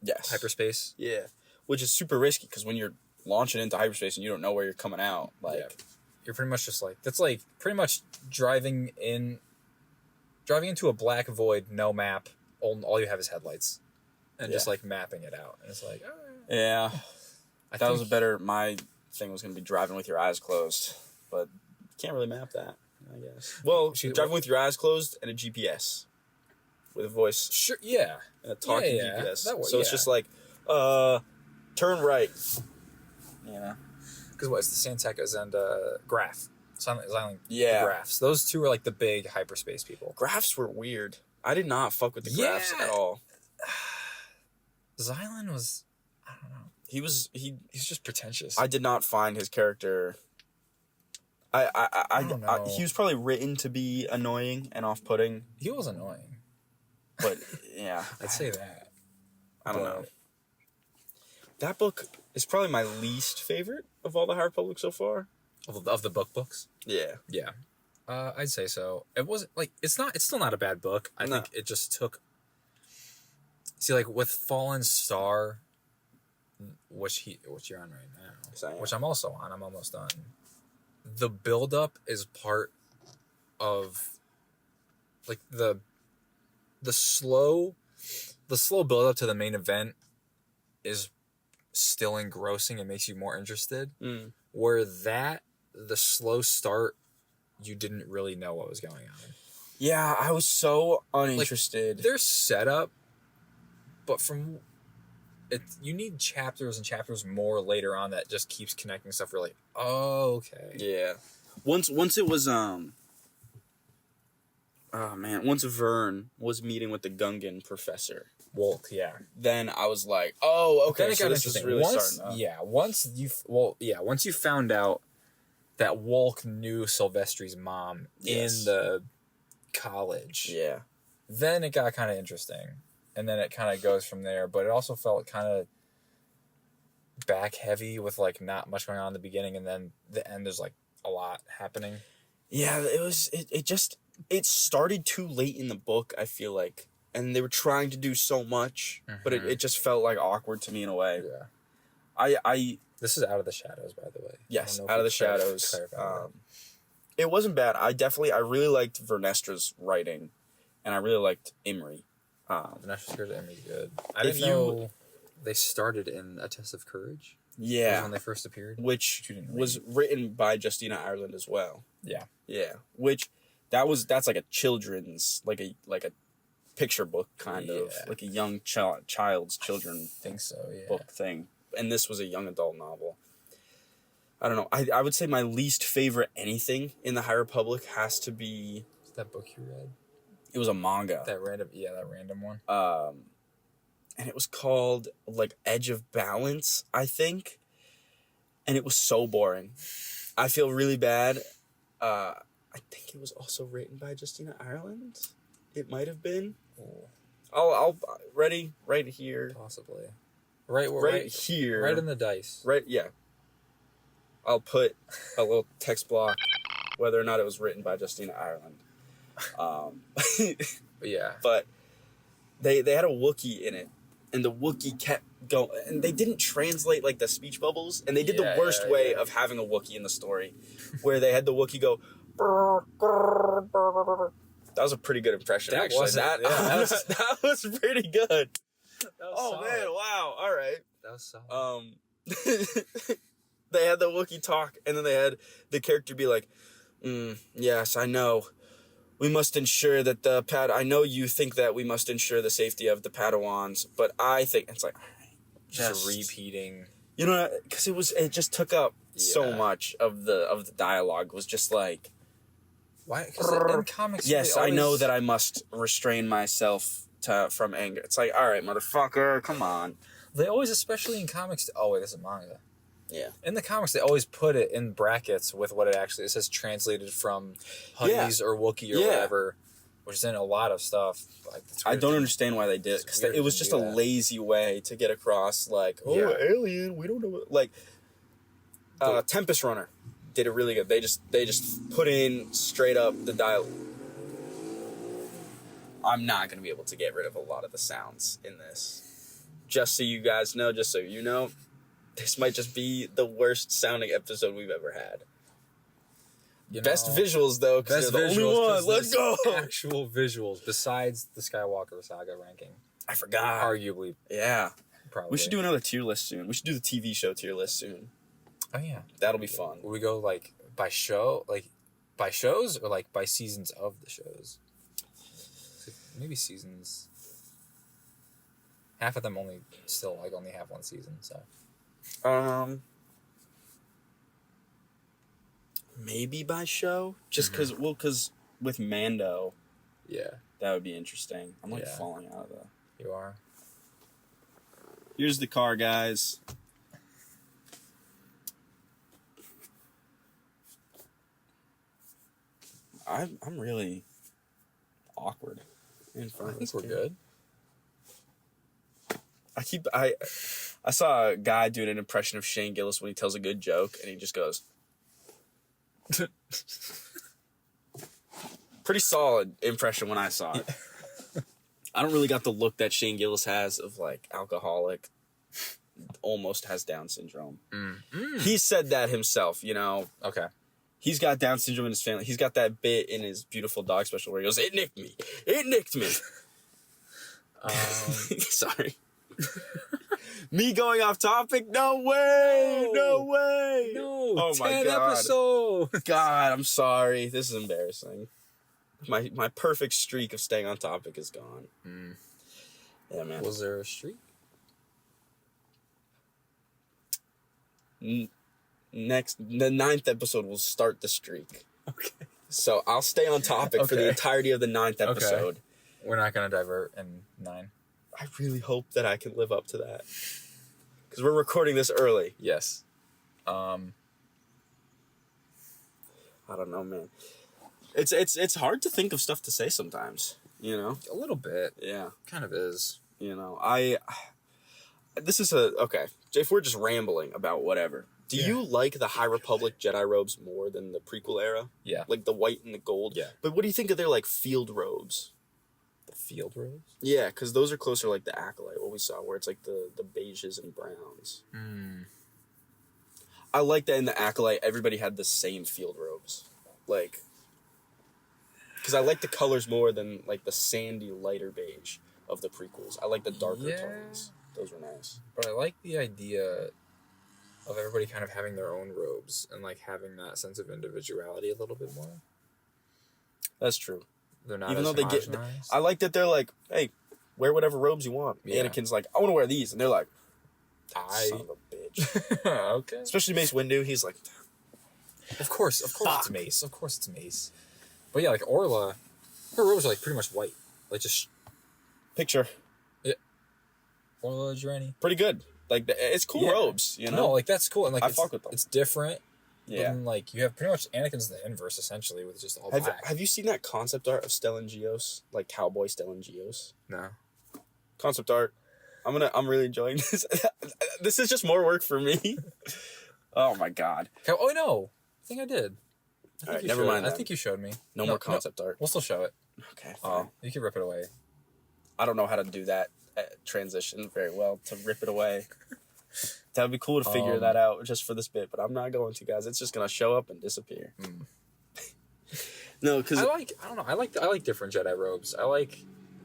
S1: Yes.
S2: Hyperspace.
S1: Yeah. Which is super risky because when you're launching into hyperspace and you don't know where you're coming out, like,
S2: you're pretty much just like, that's like pretty much driving into a black void, no map, all you have is headlights, and just like mapping it out, and it's like,
S1: yeah, my thing was gonna be driving with your eyes closed, but you can't really map that, I guess. Well, driving with your eyes closed and a GPS with a voice,
S2: sure, yeah,
S1: and a talking GPS. So it's just like, turn right,
S2: because it's the Santecas and Graf. Xilinx,
S1: yeah.
S2: The Grafs. Those two are like the big hyperspace people.
S1: Grafs were weird. I did not fuck with the Grafs at all.
S2: Xilinx was, I don't know. He's just pretentious.
S1: I did not find his character. I don't know. He was probably written to be annoying and off-putting.
S2: He was annoying.
S1: But yeah,
S2: I'd say that.
S1: I don't know. That book is probably my least favorite of all the High Republic so far.
S2: Of the books?
S1: Yeah.
S2: Yeah. I'd say so. It wasn't, like, it's still not a bad book. I think it just took... See, like, with Fallen Star, which you're on right now,
S1: Yes, I am.
S2: which I'm also on, I'm almost done. The build-up is part of, like, the slow build-up to the main event is still engrossing and makes you more interested. Where the slow start, you didn't really know what was going on.
S1: Yeah, I was so uninterested.
S2: Like, there's setup, but you need chapters and chapters more later on that just keeps connecting stuff. You're like, oh, okay.
S1: Yeah. Once it was once Vern was meeting with the Gungan professor,
S2: Wolk, yeah.
S1: then I was like, oh, okay.
S2: Then it got
S1: this
S2: interesting.
S1: is really starting up.
S2: Once you found out that Wolk knew Sylvestri's mom in the college.
S1: Yeah.
S2: Then it got kind of interesting. And then it kind of goes from there. But it also felt kind of back heavy with, like, not much going on in the beginning. And then the end, there's, like, a lot happening.
S1: Yeah, it started too late in the book, I feel like. And they were trying to do so much. But it just felt, like, awkward to me in a way.
S2: Yeah. This is Out of the Shadows, by the way.
S1: Yes, Out of the Shadows. It wasn't bad. I really liked Vernestra's writing, and I really liked Imri.
S2: Vernestra's Imri's good. I didn't know they started in A Test of Courage.
S1: Yeah,
S2: when they first appeared,
S1: which was written by Justina Ireland as well.
S2: Yeah,
S1: yeah. That's like a children's, like a picture book kind of, like a young child's children book thing. And this was a young adult novel. I don't know. I would say my least favorite anything in the High Republic has to be...
S2: Is that book you read?
S1: It was a manga.
S2: That random one.
S1: And it was called, like, Edge of Balance, I think. And it was so boring. I feel really bad. I think it was also written by Justina Ireland. It might have been. I'll ready right here.
S2: Possibly.
S1: Right here.
S2: Right in the dice.
S1: Right, yeah. I'll put a little text block whether or not it was written by Justina Ireland.
S2: Yeah.
S1: But they had a Wookiee in it, and the Wookiee kept going, and they didn't translate, like, the speech bubbles, and they did the worst way of having a Wookiee in the story, where they had the Wookiee go... That was a pretty good impression, actually. That was pretty good. Oh, man, wow. All right.
S2: That was solid.
S1: They had the Wookiee talk, and then they had the character be like, yes, I know. We must ensure that I know you think that we must ensure the safety of the Padawans, but I think... It's like...
S2: Just repeating...
S1: You know, because it just took up so much of the dialogue. Was just like...
S2: Why? Because in comics...
S1: Yes, I know that I must restrain myself from anger. It's like, all right, motherfucker, come on.
S2: They always, especially in comics... Oh, wait, this is manga.
S1: Yeah.
S2: In the comics, they always put it in brackets with what it says translated from Huttese or Wookiee or whatever, which is in a lot of stuff. Like,
S1: I don't understand why they did it, because it was just a lazy way to get across, like, alien, we don't know what... Like, Tempest Runner did it really good. They just put in straight up the dialogue. I'm not going to be able to get rid of a lot of the sounds in this. Just so you guys know, just so you know, this might just be the worst sounding episode we've ever had. Best visuals, though, because they're the only one. Let's go!
S2: Actual visuals, besides the Skywalker Saga ranking.
S1: I forgot.
S2: Arguably.
S1: Yeah.
S2: Probably.
S1: We should do another tier list soon. We should do the TV show tier list soon.
S2: Oh, yeah.
S1: That'll be fun.
S2: Will we go, like, by show? Like, by shows or, like, by seasons of the shows? Maybe seasons. Half of them only have one season, so...
S1: Maybe by show, just because with Mando, that would be interesting. I'm like falling out of the.
S2: You are.
S1: Here's the car, guys. I'm really awkward in front of this.
S2: I think we're good.
S1: I I saw a guy doing an impression of Shane Gillis when he tells a good joke, and he just goes. Pretty solid impression when I saw it. I don't really got the look that Shane Gillis has of like alcoholic, almost has Down syndrome. He said that himself, you know.
S2: Okay.
S1: He's got Down syndrome in his family. He's got that bit in his Beautiful Dog special where he goes, "It nicked me. It nicked me." Sorry. Me going off topic? No way! No way!
S2: No!
S1: Oh my
S2: 10
S1: God.
S2: episodes!
S1: God, I'm sorry. This is embarrassing. My perfect streak of staying on topic is gone. Yeah, man.
S2: Was there a streak?
S1: The 9th episode will start the streak.
S2: Okay.
S1: So I'll stay on topic for the entirety of the 9th episode.
S2: Okay. We're not going to divert in 9.
S1: I really hope that I can live up to that. Because we're recording this early.
S2: Yes.
S1: I don't know, man. It's hard to think of stuff to say sometimes, you know?
S2: A little bit.
S1: Yeah.
S2: Kind of is.
S1: You know, this is okay. If we're just rambling about whatever, do you like the High Republic Jedi robes more than the prequel era?
S2: Yeah.
S1: Like the white and the gold?
S2: Yeah.
S1: But what do you think of their, like, field robes?
S2: The field robes?
S1: Yeah, because those are closer like the Acolyte, what we saw, where it's like the beiges and browns. I like that in the Acolyte, everybody had the same field robes. Like, because I like the colors more than, like, the sandy, lighter beige of the prequels. I like the darker tones. Those were nice.
S2: But I like the idea of everybody kind of having their own robes and, like, having that sense of individuality a little bit more.
S1: That's true.
S2: They're not
S1: even
S2: as
S1: though they get,
S2: homogenized.
S1: I like that they're like, hey, wear whatever robes you want.
S2: Yeah.
S1: Anakin's like, I want to wear these, and they're like, son of a bitch.
S2: Okay.
S1: Especially Mace Windu, he's like,
S2: Of course it's Mace. Of course it's Mace. But yeah, like Orla, her robes are like pretty much white. Like just
S1: picture.
S2: Yeah. Orla Jirani.
S1: Pretty good. Like it's cool robes, you know.
S2: No, like that's cool, and like
S1: I fuck with them.
S2: It's different.
S1: Yeah.
S2: But then, like you have pretty much Anakin's the inverse essentially with just all black.
S1: Have you seen that concept art of Stellan Gios, like cowboy Stellan Gios?
S2: No.
S1: Concept art. I'm really enjoying this. This is just more work for me. Oh my God.
S2: Oh no, I think I did.
S1: All right, never mind.
S2: I think you showed me.
S1: No more concept art.
S2: We'll still show it.
S1: Okay. Fine.
S2: You can rip it away.
S1: I don't know how to do that transition very well to rip it away. That would be cool to figure that out just for this bit, but I'm not going to, guys. It's just gonna show up and disappear. No, because
S2: I don't know. I like different Jedi robes. I like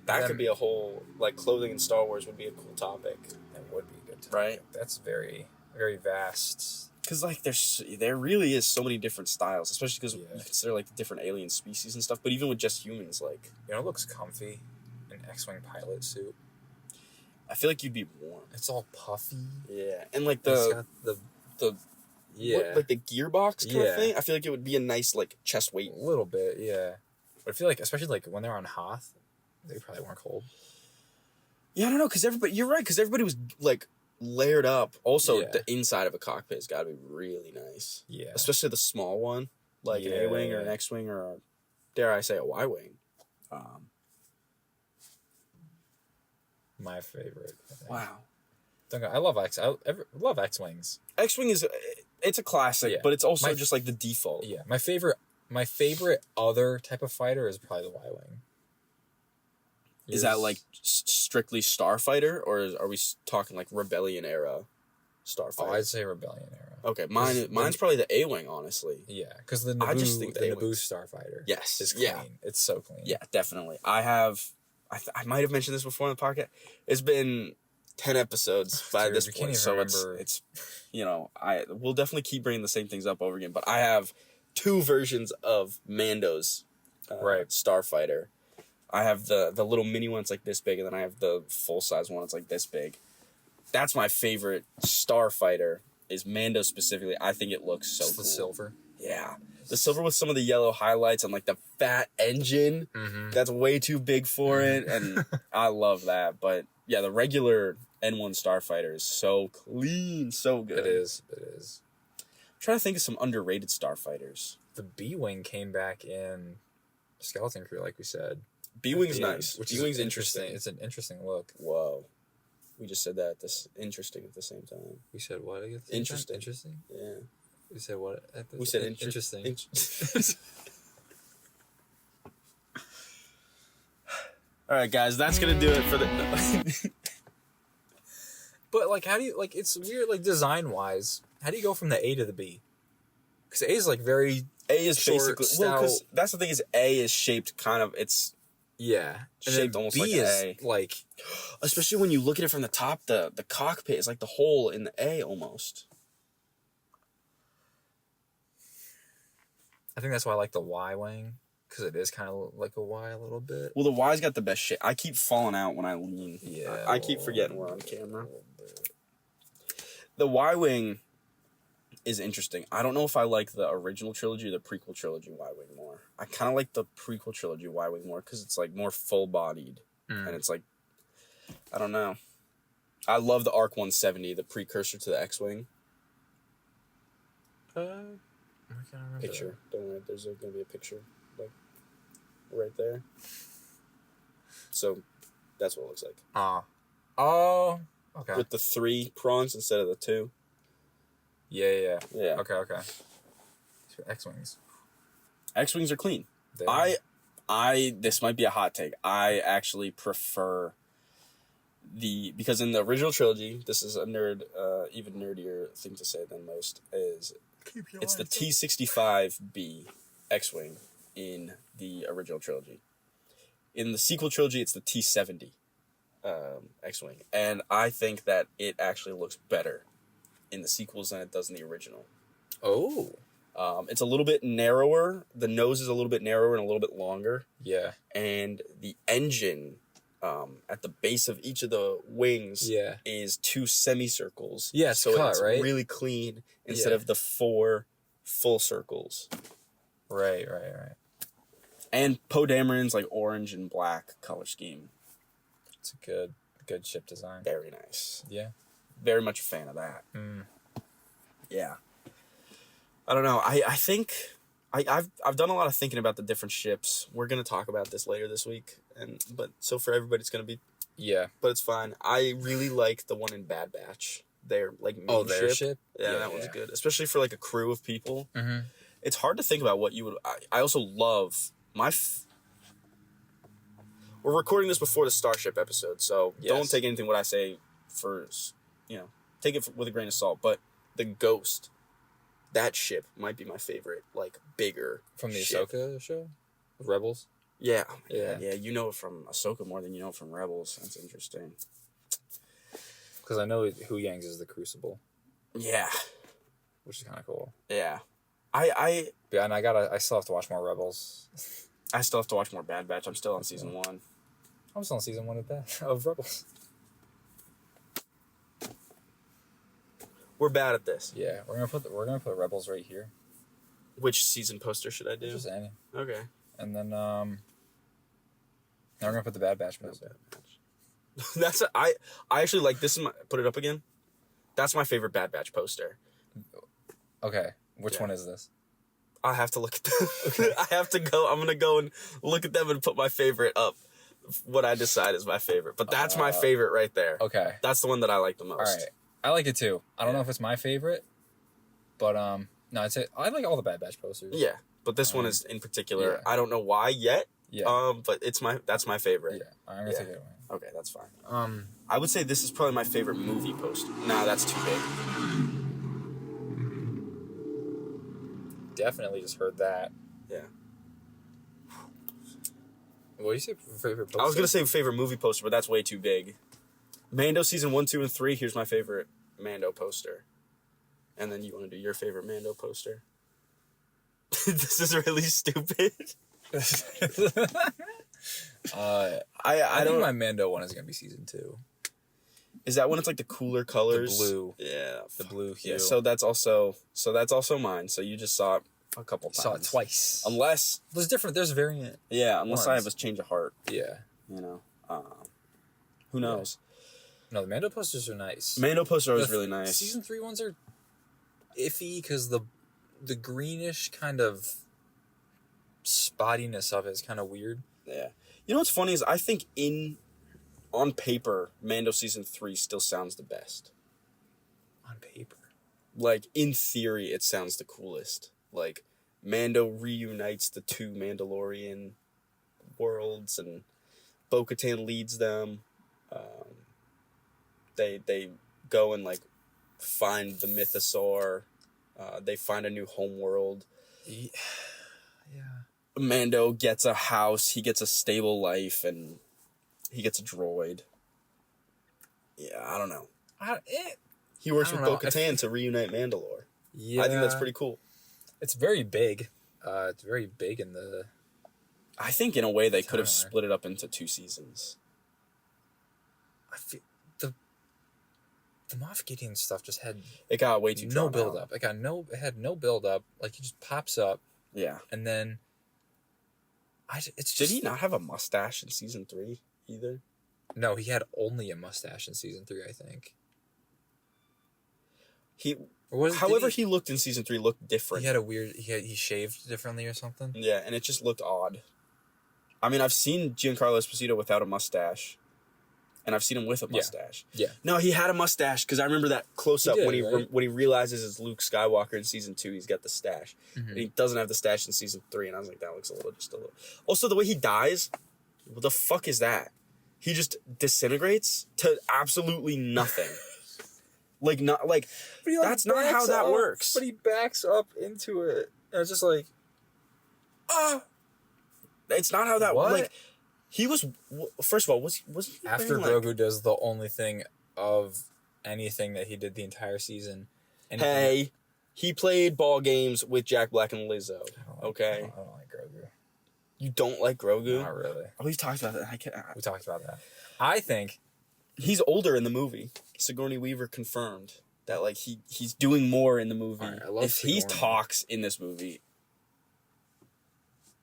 S1: that could be a whole like clothing in Star Wars would be a cool topic.
S2: That would be a good topic.
S1: Right?
S2: That's very very vast.
S1: Because like there really is so many different styles, especially because you consider like the different alien species and stuff. But even with just humans, like
S2: it looks comfy, an X-wing pilot suit.
S1: I feel like you'd be warm.
S2: It's all puffy.
S1: Yeah, and like
S2: the
S1: like the gearbox kind of thing. I feel like it would be a nice like chest weight.
S2: A little bit, yeah. But I feel like especially like when they're on Hoth, they probably weren't cold.
S1: Yeah, I don't know, because you're right, because everybody was like layered up. Also, the inside of a cockpit has got to be really nice. Yeah, especially the small one, like an A-wing or an X-wing or, dare I say, a Y-wing.
S2: My favorite.
S1: Wow.
S2: I love love X-wings.
S1: X-wing it's a classic, but it's also just like the default.
S2: Yeah, my favorite other type of fighter is probably the Y-wing.
S1: Is that like strictly Starfighter, or are we talking like Rebellion era Starfighter?
S2: Oh, I'd say Rebellion era.
S1: Okay, mine's probably the A-wing, honestly.
S2: Yeah, because the Naboo Starfighter.
S1: Yes,
S2: is clean. Yeah. It's so clean.
S1: Yeah, definitely. I might have mentioned this before in the podcast. It's been 10 episodes by this point, so it's we'll definitely keep bringing the same things up over again. But I have 2 versions of Mando's Starfighter. I have the little mini one, it's like this big, and then I have the full-size one, it's like this big. That's my favorite Starfighter, is Mando specifically. I think it looks so cool.
S2: The silver.
S1: Yeah. The silver with some of the yellow highlights and like the fat engine. Mm-hmm. That's way too big for it, and I love that. But yeah, the regular N1 Starfighter is so clean, so good.
S2: It is.
S1: I'm trying to think of some underrated Starfighters.
S2: The B-Wing came back in Skeleton Crew, like we said.
S1: B-Wing's nice.
S2: B-Wing's interesting. It's an interesting look.
S1: Whoa. We just said that this interesting at the same time.
S2: We said what again?
S1: Interesting.
S2: Interesting?
S1: Yeah.
S2: We said what?
S1: We said
S2: interesting.
S1: All right, guys, that's gonna do it for the.
S2: But like, how do you like? It's weird, like design wise. How do you go from the A to the B? Because A is like very
S1: A is
S2: short,
S1: basically because that's the thing is A is shaped kind of it's
S2: yeah, and
S1: shaped
S2: then
S1: almost
S2: B
S1: like
S2: is
S1: an A.
S2: like,
S1: Especially when you look at it from the top, the cockpit is like the hole in the A almost.
S2: I think that's why I like the Y wing because it is kind of like a Y a little bit.
S1: Well, the Y's got the best shape. I keep falling out when I lean.
S2: Yeah,
S1: I keep forgetting we're on camera. The Y wing is interesting. I don't know if I like the original trilogy or the prequel trilogy Y-Wing more. I kind of like the prequel trilogy Y-Wing more because it's like more full-bodied. And it's like, I don't know. I love the ARC 170, the precursor to the X-Wing.
S2: I can't remember.
S1: Picture. Don't worry, there's going to be a picture. Like, right there. So, that's what it looks like.
S2: Oh, okay.
S1: With the 3 prongs instead of the 2.
S2: Yeah.
S1: Yeah.
S2: Okay. X-Wings.
S1: X-Wings are clean. This might be a hot take. I actually prefer because in the original trilogy, this is a even nerdier thing to say than most, is it's the T-65B X-Wing in the original trilogy. In the sequel trilogy, it's the T-70 X-Wing. And I think that it actually looks better in the sequels than it does in the original.
S2: Oh.
S1: It's a little bit narrower. The nose is a little bit narrower and a little bit longer.
S2: Yeah.
S1: And the engine at the base of each of the wings is 2 semicircles.
S2: Yeah, it's
S1: so
S2: cut,
S1: it's
S2: right?
S1: really clean instead of the 4 full circles.
S2: Right.
S1: And Poe Dameron's like orange and black color scheme.
S2: It's a good ship design.
S1: Very nice.
S2: Yeah.
S1: Very much a fan of that. Yeah. I don't know. I think I've done a lot of thinking about the different ships. We're gonna talk about this later this week, but so for everybody it's gonna be but it's fine. I really like the one in Bad Batch. Their like main
S2: their ship.
S1: Yeah, that one's good, especially for like a crew of people.
S2: Mm-hmm.
S1: It's hard to think about what you would. I also love we're recording this before the Starship episode, so don't take anything what I say for take it with a grain of salt. But the Ghost. That ship might be my favorite, like, bigger
S2: from the
S1: ship.
S2: Ahsoka show? Rebels?
S1: Yeah. Yeah, you know it from Ahsoka more than you know it from Rebels. That's interesting.
S2: Because I know Hu Yang's is the Crucible.
S1: Yeah.
S2: Which is kind of cool.
S1: Yeah.
S2: Yeah, and I still have to watch more Rebels.
S1: I still have to watch more Bad Batch. I'm still on season 1.
S2: I'm still on season 1 of Rebels.
S1: We're bad at this.
S2: Yeah, we're gonna put Rebels right here.
S1: Which season poster should I do?
S2: Just any.
S1: Okay.
S2: And then now we're gonna put the Bad Batch poster.
S1: I actually like this. Put it up again. That's my favorite Bad Batch poster.
S2: Okay, which one is this?
S1: I have to look at them. Okay. I have to go. I'm gonna go and look at them and put my favorite up. What I decide is my favorite, but that's my favorite right there.
S2: Okay,
S1: that's the one that I like the most.
S2: All right. I like it too. I don't know if it's my favorite, but no, I'd say I like all the Bad Batch posters.
S1: Yeah, but this one is in particular. I don't know why yet.
S2: Yeah.
S1: But that's my favorite.
S2: Yeah, I'm gonna take it away.
S1: Okay, that's fine. I would say this is probably my favorite movie poster. Nah, that's too big.
S2: Definitely just heard that.
S1: Yeah.
S2: What do you say favorite poster?
S1: I was gonna say favorite movie poster, but that's way too big. Mando season 1, 2, and 3. Here's my favorite Mando poster. And then you want to do your favorite Mando poster. This is really stupid.
S2: I think my Mando one is gonna be season 2.
S1: Is that when it's like the cooler colors?
S2: The blue.
S1: Yeah.
S2: The blue hue.
S1: Yeah, so that's also mine. So you just saw it a couple times.
S2: Saw it twice.
S1: Unless
S2: there's variant.
S1: Yeah, unless I have a change of heart.
S2: Yeah.
S1: Who knows?
S2: No, the Mando posters are nice.
S1: Mando posters are always really nice.
S2: Season 3 ones are iffy because the greenish kind of spottiness of it is kind of weird.
S1: Yeah. You know what's funny is I think in on paper, Mando Season 3 still sounds the best.
S2: On paper.
S1: Like, in theory, it sounds the coolest. Like, Mando reunites the two Mandalorian worlds, and Bo-Katan leads them. They go and, like, find the Mythosaur. They find a new homeworld.
S2: Yeah.
S1: Mando gets a house. He gets a stable life, and he gets a droid. Yeah, I don't know. He works with Bo-Katan to reunite Mandalore.
S2: Yeah.
S1: I think that's pretty cool.
S2: It's very big. It's very big in the...
S1: I think in a way they could have split it up into 2 seasons.
S2: I feel the Moff Gideon stuff just had...
S1: It got way too
S2: no build up. It had no build up. Like, he just pops up.
S1: Yeah.
S2: And then... It's just...
S1: Did he not have a mustache in season 3 either?
S2: No, he had only a mustache in season 3, I think.
S1: However he looked in season 3 looked different.
S2: He had a weird... He shaved differently or something?
S1: Yeah, and it just looked odd. I mean, I've seen Giancarlo Esposito without a mustache. And I've seen him with a mustache.
S2: Yeah.
S1: No, he had a mustache, because I remember that close-up when he realizes it's Luke Skywalker in season 2, he's got the stash. Mm-hmm. And he doesn't have the stash in season 3, and I was like, that looks a little... Also, the way he dies, what the fuck is that? He just disintegrates to absolutely nothing. That's not how that works.
S2: But he backs up into it. And it's just like...
S1: It's not how that...
S2: What?
S1: Like, he was... First of all, was he...
S2: After Grogu does the only thing of anything that he did the entire season...
S1: He played ball games with Jack Black and Lizzo. Okay?
S2: I don't like Grogu.
S1: You don't like Grogu?
S2: Not really.
S1: Oh, we've talked about that.
S2: We talked about that. I think...
S1: He's older in the movie. Sigourney Weaver confirmed that, like, he's doing more in the movie.
S2: Right, I love
S1: if he
S2: Sigourney.
S1: talks in this movie...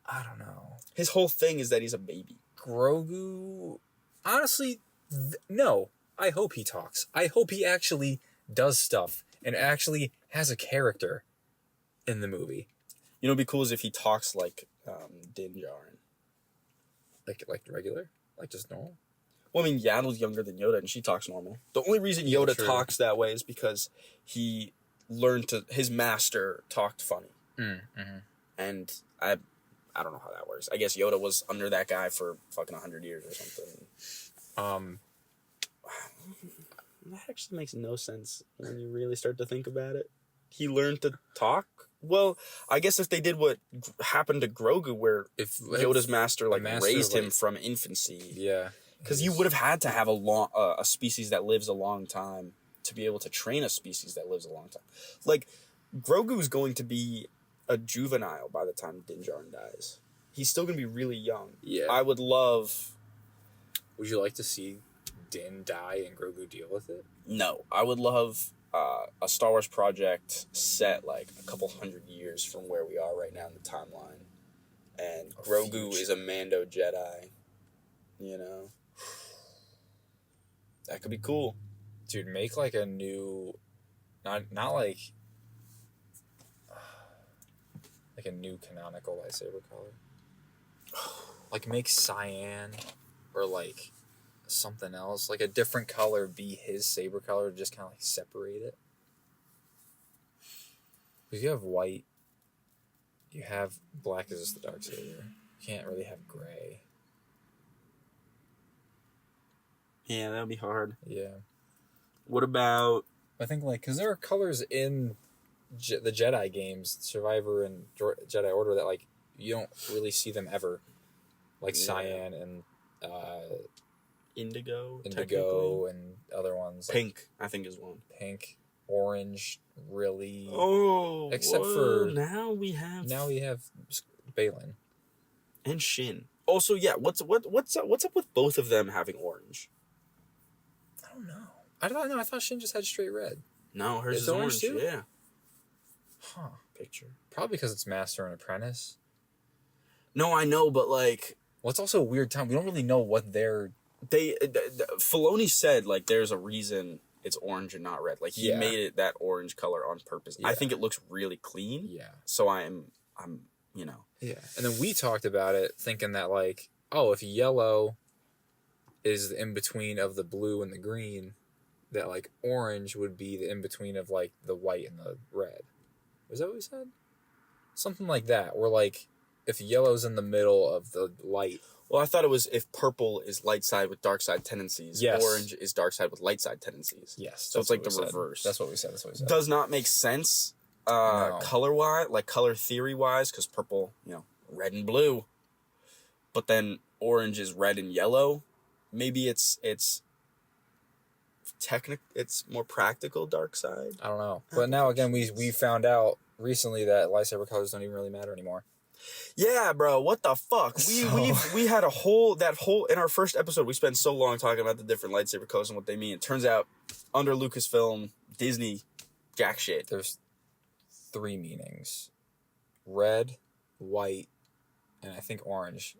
S2: I don't know.
S1: His whole thing is that he's a baby.
S2: Grogu... Honestly, no. I hope he talks. I hope he actually does stuff and actually has a character in the movie.
S1: You know what'd be cool is if he talks like Din Djarin.
S2: Like regular? Like just normal?
S1: Well, I mean, Yaddle's younger than Yoda, and she talks normal. The only reason Yoda talks that way is because he learned to... His master talked funny.
S2: Mm-hmm.
S1: And I don't know how that works. I guess Yoda was under that guy for fucking 100 years or something. That actually makes no sense when you really start to think about it. He learned to talk? Well, I guess if they did what happened to Grogu, where if Yoda's master raised him from infancy.
S2: Yeah.
S1: Because you would have had to have a species that lives a long time to be able to train a species that lives a long time. Like, Grogu's going to be a juvenile by the time Din Djarin dies. He's still going to be really young.
S2: Yeah.
S1: I would love...
S2: Would you like to see Din die and Grogu deal with it?
S1: No. I would love a Star Wars project set, like, a couple 100 years from where we are right now in the timeline. And Grogu is a Mando Jedi. You know? That could be cool.
S2: Dude, make, like, a new... Not like... Like a new canonical lightsaber color. Like, make cyan or, like, something else. Like, a different color be his saber color to just kind of, like, separate it. Because you have white. You have black as the dark saber. You can't really have gray.
S1: Yeah, that would be hard.
S2: Yeah.
S1: What about...
S2: I think, like, because there are colors in the Jedi games, Survivor and Jedi Order, that, like, you don't really see them ever. Like cyan and... Indigo and other ones.
S1: Pink, I think, is one.
S2: Pink, orange, really...
S1: Oh,
S2: except for...
S1: Now we have
S2: Balin.
S1: And Shin. Also, yeah, what's up with both of them having orange?
S2: I don't know. I thought Shin just had straight red.
S1: No, hers is orange too? Yeah.
S2: Huh.
S1: Picture.
S2: Probably because it's Master and Apprentice.
S1: No, I know, but like...
S2: Well, it's also a weird time. We don't really know what they're...
S1: Filoni said, like, there's a reason it's orange and not red. Like, he made it that orange color on purpose. Yeah. I think it looks really clean.
S2: Yeah.
S1: So I'm, you know.
S2: Yeah. And then we talked about it thinking that, like, oh, if yellow is the in-between of the blue and the green, that, like, orange would be the in-between of, like, the white and the red. Was that what we said? Something like that, where, like, if yellow's in the middle of the light...
S1: Well, I thought it was if purple is light side with dark side tendencies,
S2: yes.
S1: Orange is dark side with light side tendencies.
S2: Yes.
S1: So it's like the reverse.
S2: That's what we said.
S1: Does not make sense
S2: No.
S1: color-wise, like color theory-wise, because purple, red and blue. But then orange is red and yellow. Maybe it's more practical dark side.
S2: I don't know. But now, again, we found out recently that lightsaber colors don't even really matter anymore.
S1: Yeah, bro, what the fuck? We had in our first episode, we spent so long talking about the different lightsaber colors and what they mean. It turns out, under Lucasfilm, Disney, jack shit.
S2: There's 3 meanings. Red, white, and I think orange.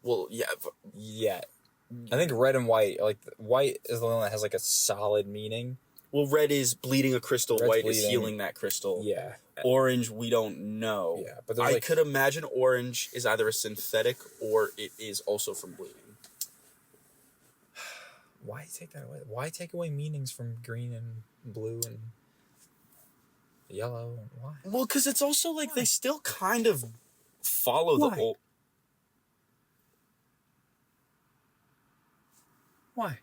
S1: Well, yeah.
S2: Yeah. I think red and white, like, white is the one that has, like, a solid meaning.
S1: Well, red is bleeding a crystal,
S2: Red's
S1: white
S2: bleeding.
S1: is healing that crystal.
S2: Yeah.
S1: Orange, we don't know.
S2: Yeah, but
S1: I could imagine orange is either a synthetic or it is also from bleeding.
S2: Why take that away? Why take away meanings from green and blue and yellow? Why?
S1: Well, because it's also like they still kind of follow the old...
S2: Why?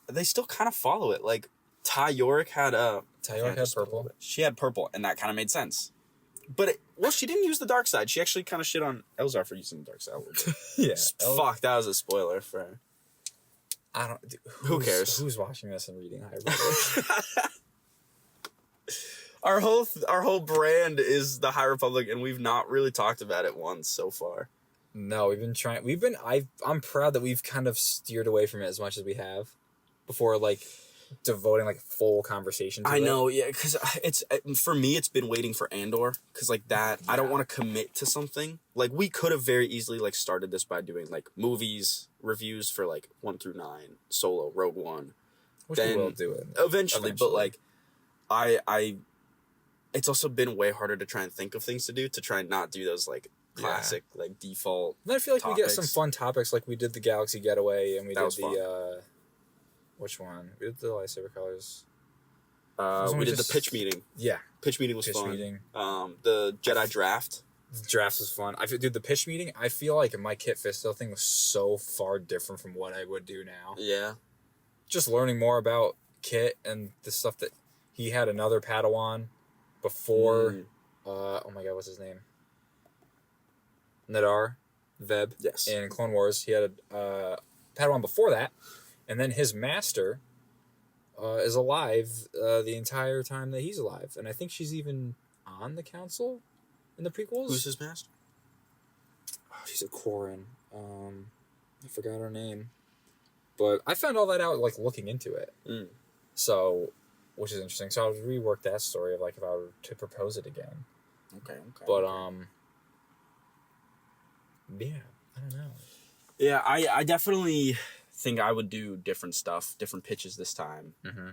S1: They still kind of follow it. Like, Ty Yorick had
S2: purple.
S1: She had purple, and that kind of made sense. But, she didn't use the dark side. She actually kind of shit on Elzar for using the dark side.
S2: Yeah.
S1: Fuck, that was a spoiler for her.
S2: I don't...
S1: Who cares?
S2: Who's watching this and reading High Republic?
S1: Our whole brand is the High Republic, and we've not really talked about it once so far.
S2: No, we've been trying... I'm proud that we've kind of steered away from it as much as we have before, like, devoting, like, full conversation to it.
S1: I know, yeah, because for me, it's been waiting for Andor, because, like, that, I don't want to commit to something. Like, we could have very easily, like, started this by doing, like, movies, reviews for, like, 1 through 9, Solo, Rogue One.
S2: Which we will do it.
S1: Eventually, but, like, it's also been way harder to try and think of things to do, to try and not do those, like, classic, like, default
S2: And I feel like
S1: topics.
S2: we get some fun topics, like we did the Galaxy Getaway, and we did
S1: fun.
S2: which one? We did the lightsaber colors.
S1: We did the pitch meeting.
S2: Yeah.
S1: Pitch meeting was
S2: Pitch
S1: fun.
S2: meeting.
S1: The Jedi draft.
S2: The draft was fun. Dude, the pitch meeting, I feel like my Kit Fisto thing was so far different from what I would do now.
S1: Yeah.
S2: Just learning more about Kit and the stuff that he had another Padawan before. Oh my god, what's his name? Nadar, Veb.
S1: Yes.
S2: In Clone Wars, he had a Padawan before that, and then his master is alive the entire time that he's alive, and I think she's even on the council in the prequels.
S1: Who's his master?
S2: Oh, she's a Quarren. I forgot her name, but I found all that out like looking into it. So, which is interesting. So I would rework that story of like if I were to propose it again.
S1: Okay.
S2: But yeah, I don't know.
S1: Yeah, I definitely think I would do different stuff, different pitches this time.
S2: Mm-hmm.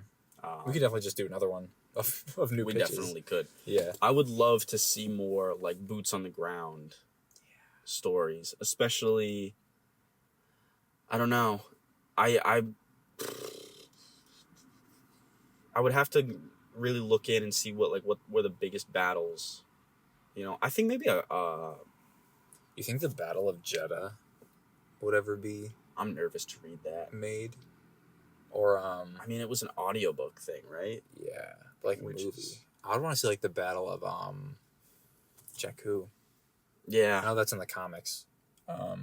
S2: We could definitely just do another one of new pitches.
S1: We definitely could.
S2: Yeah.
S1: I would love to see more, like, boots on the ground stories. Especially, I don't know. I would have to really look in and see what were the biggest battles. I think maybe
S2: You think the Battle of Jeddah would ever be
S1: I'm nervous to read that.
S2: made? Or
S1: I mean, it was an audiobook thing, right?
S2: yeah, like a movie. I would want to see like the Battle of Jakku.
S1: Yeah.
S2: I know that's in the comics. I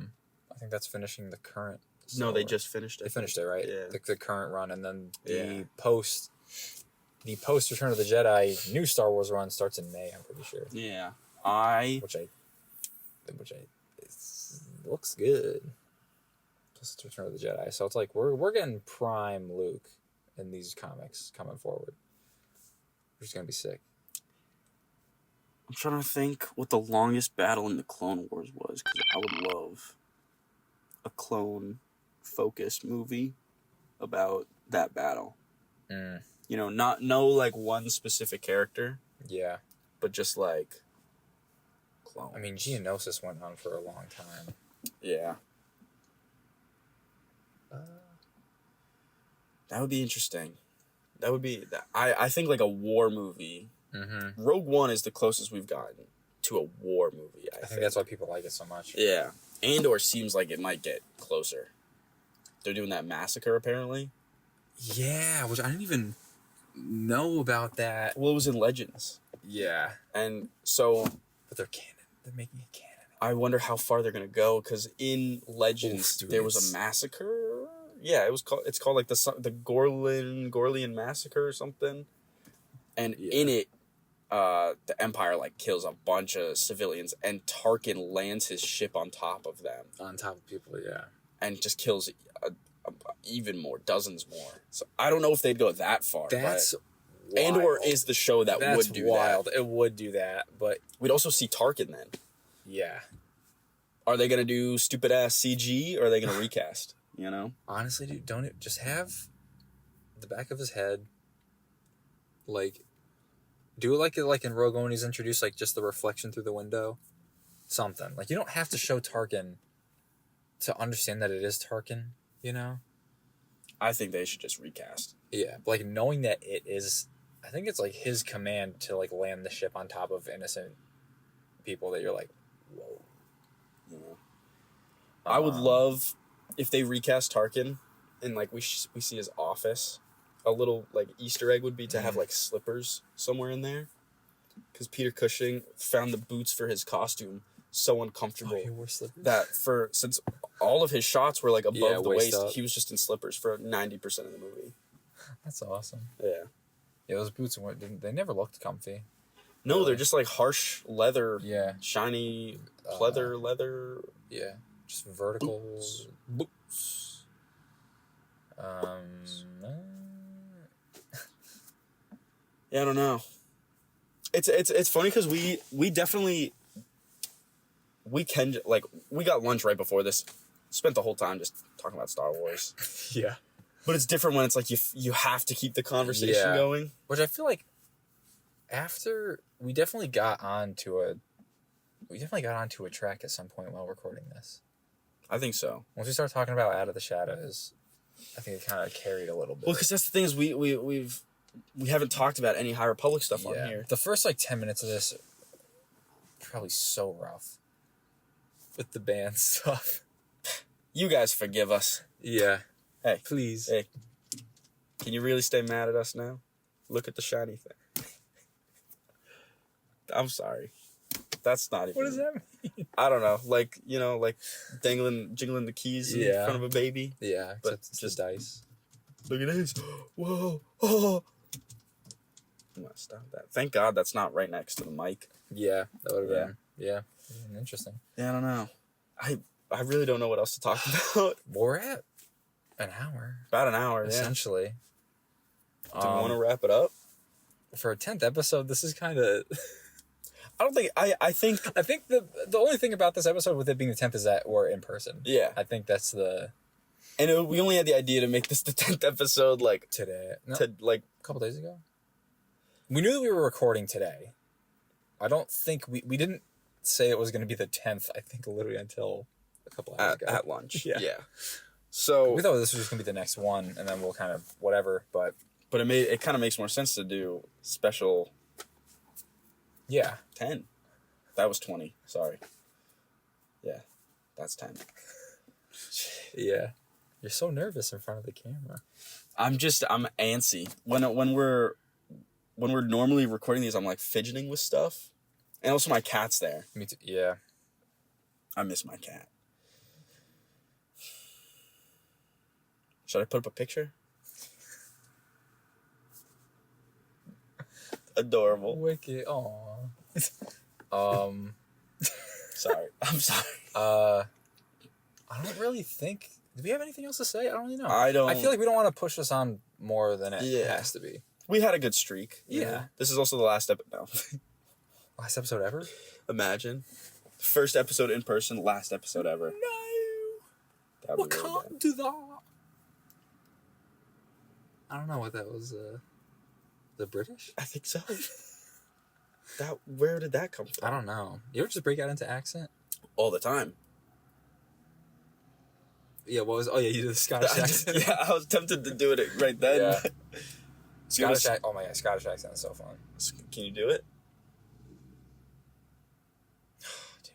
S2: think that's finishing the current.
S1: No, they just finished it.
S2: They finished it, right?
S1: Yeah.
S2: The current run, and then the post Return of the Jedi new Star Wars run starts in May. I'm pretty sure.
S1: Yeah.
S2: Which it looks good. Plus Return of the Jedi, so it's like we're getting prime Luke in these comics coming forward. Which is gonna be sick.
S1: I'm trying to think what the longest battle in the Clone Wars was, because I would love a clone-focused movie about that battle. Not like one specific character.
S2: Yeah.
S1: But just like clones.
S2: I mean, Geonosis went on for a long time.
S1: Yeah. That would be interesting. That would be... I think like a war movie.
S2: Mm-hmm.
S1: Rogue One is the closest we've gotten to a war movie, I
S2: think that's why people like it so much.
S1: Yeah. Andor seems like it might get closer. They're doing that massacre, apparently.
S2: Yeah, which I didn't even know about that.
S1: Well, it was in Legends.
S2: Yeah.
S1: And so...
S2: But they're canon. They're making it canon.
S1: I wonder how far they're going to go, because in Legends, there was a massacre. Yeah, it's called like the Gorlian Massacre or something. And in it, the Empire like kills a bunch of civilians, and Tarkin lands his ship on top of them.
S2: On top of people, yeah.
S1: And just kills even more, dozens more. So I don't know if they'd go that far.
S2: That's wild.
S1: Andor is the show that would do
S2: wild.
S1: that.
S2: It would do that, but
S1: we'd also see Tarkin then.
S2: Yeah.
S1: Are they gonna do stupid ass CG, or are they gonna recast? You know.
S2: Honestly, dude, don't it just have the back of his head, like, do it like in Rogue One when he's introduced, like just the reflection through the window, something like you don't have to show Tarkin to understand that it is Tarkin. You know.
S1: I think they should just recast.
S2: Yeah, like knowing that it is, I think it's like his command to like land the ship on top of innocent people that you're like, whoa.
S1: Yeah. I would love if they recast Tarkin and like we see his office. A little like Easter egg would be to have like slippers somewhere in there, because Peter Cushing found the boots for his costume so uncomfortable
S2: he wore slippers?
S1: that since all of his shots were like above the waist,
S2: up.
S1: he was just in slippers for 90% of the movie.
S2: That's awesome.
S1: Yeah.
S2: Yeah, those boots they never looked comfy.
S1: No, they're just like harsh leather.
S2: Yeah.
S1: Shiny leather.
S2: Yeah. Just vertical
S1: Boots. Yeah, I don't know. It's funny because we definitely we got lunch right before this. Spent the whole time just talking about Star Wars.
S2: Yeah.
S1: But it's different when it's like you have to keep the conversation going.
S2: Which I feel like after we definitely got onto a track at some point while recording this.
S1: I think so.
S2: Once we start talking about Out of the Shadows, I think it kind of carried a little bit.
S1: Well, because that's the thing is we haven't talked about any High Republic stuff on here.
S2: The first 10 minutes of this probably so rough with the band stuff.
S1: You guys forgive us.
S2: Yeah.
S1: Hey,
S2: please.
S1: Hey, can you really stay mad at us now? Look at the shiny thing. I'm sorry. That's not even...
S2: What does that mean?
S1: I don't know. Like jingling the keys in front of a baby.
S2: Yeah,
S1: but
S2: it's just dice.
S1: Look at this. Whoa. Oh. I'm gonna stop that. Thank God that's not right next to the mic.
S2: Yeah, that would have been... Yeah, interesting.
S1: Yeah, I don't know. I really don't know what else to talk about.
S2: We're at an hour.
S1: About an hour,
S2: essentially.
S1: Do we want to wrap it up?
S2: For a 10th episode, this is kind of...
S1: I think
S2: the only thing about this episode with it being the 10th is that we're in person.
S1: Yeah.
S2: I think that's the...
S1: And we only had the idea to make this the 10th episode,
S2: today. No,
S1: a
S2: couple days ago. We knew that we were recording today. I don't think... We didn't say it was going to be the 10th, I think, literally until a couple hours ago.
S1: At lunch.
S2: Yeah.
S1: So...
S2: We thought this was just going to be the next one, and then we'll kind of... Whatever, but...
S1: But it kind of makes more sense to do special...
S2: Yeah.
S1: 10. That was 20. Sorry. Yeah. That's 10.
S2: Yeah. You're so nervous in front of the camera.
S1: I'm antsy. When we're normally recording these, I'm fidgeting with stuff. And also my cat's there.
S2: Me too. Yeah.
S1: I miss my cat. Should I put up a picture? Adorable.
S2: Wicked. Aww.
S1: Sorry. I'm sorry.
S2: I don't really think... Do we have anything else to say? I don't really know.
S1: I
S2: feel like we don't want to push this on more than it has to be.
S1: We had a good streak.
S2: Yeah.
S1: This is also the last episode. No.
S2: Last episode ever?
S1: Imagine. First episode in person, last episode ever.
S2: No. We can't do that. I don't know what that was. The British?
S1: I think so. Where did that come from?
S2: I don't know. You ever just break out into accent?
S1: All the time.
S2: Yeah, what was... Oh, yeah, you did the Scottish accent.
S1: Yeah, I was tempted to do it right then.
S2: Yeah.
S1: Scottish
S2: Oh, my God. Scottish accent is so fun.
S1: Can you do it?
S2: Dude.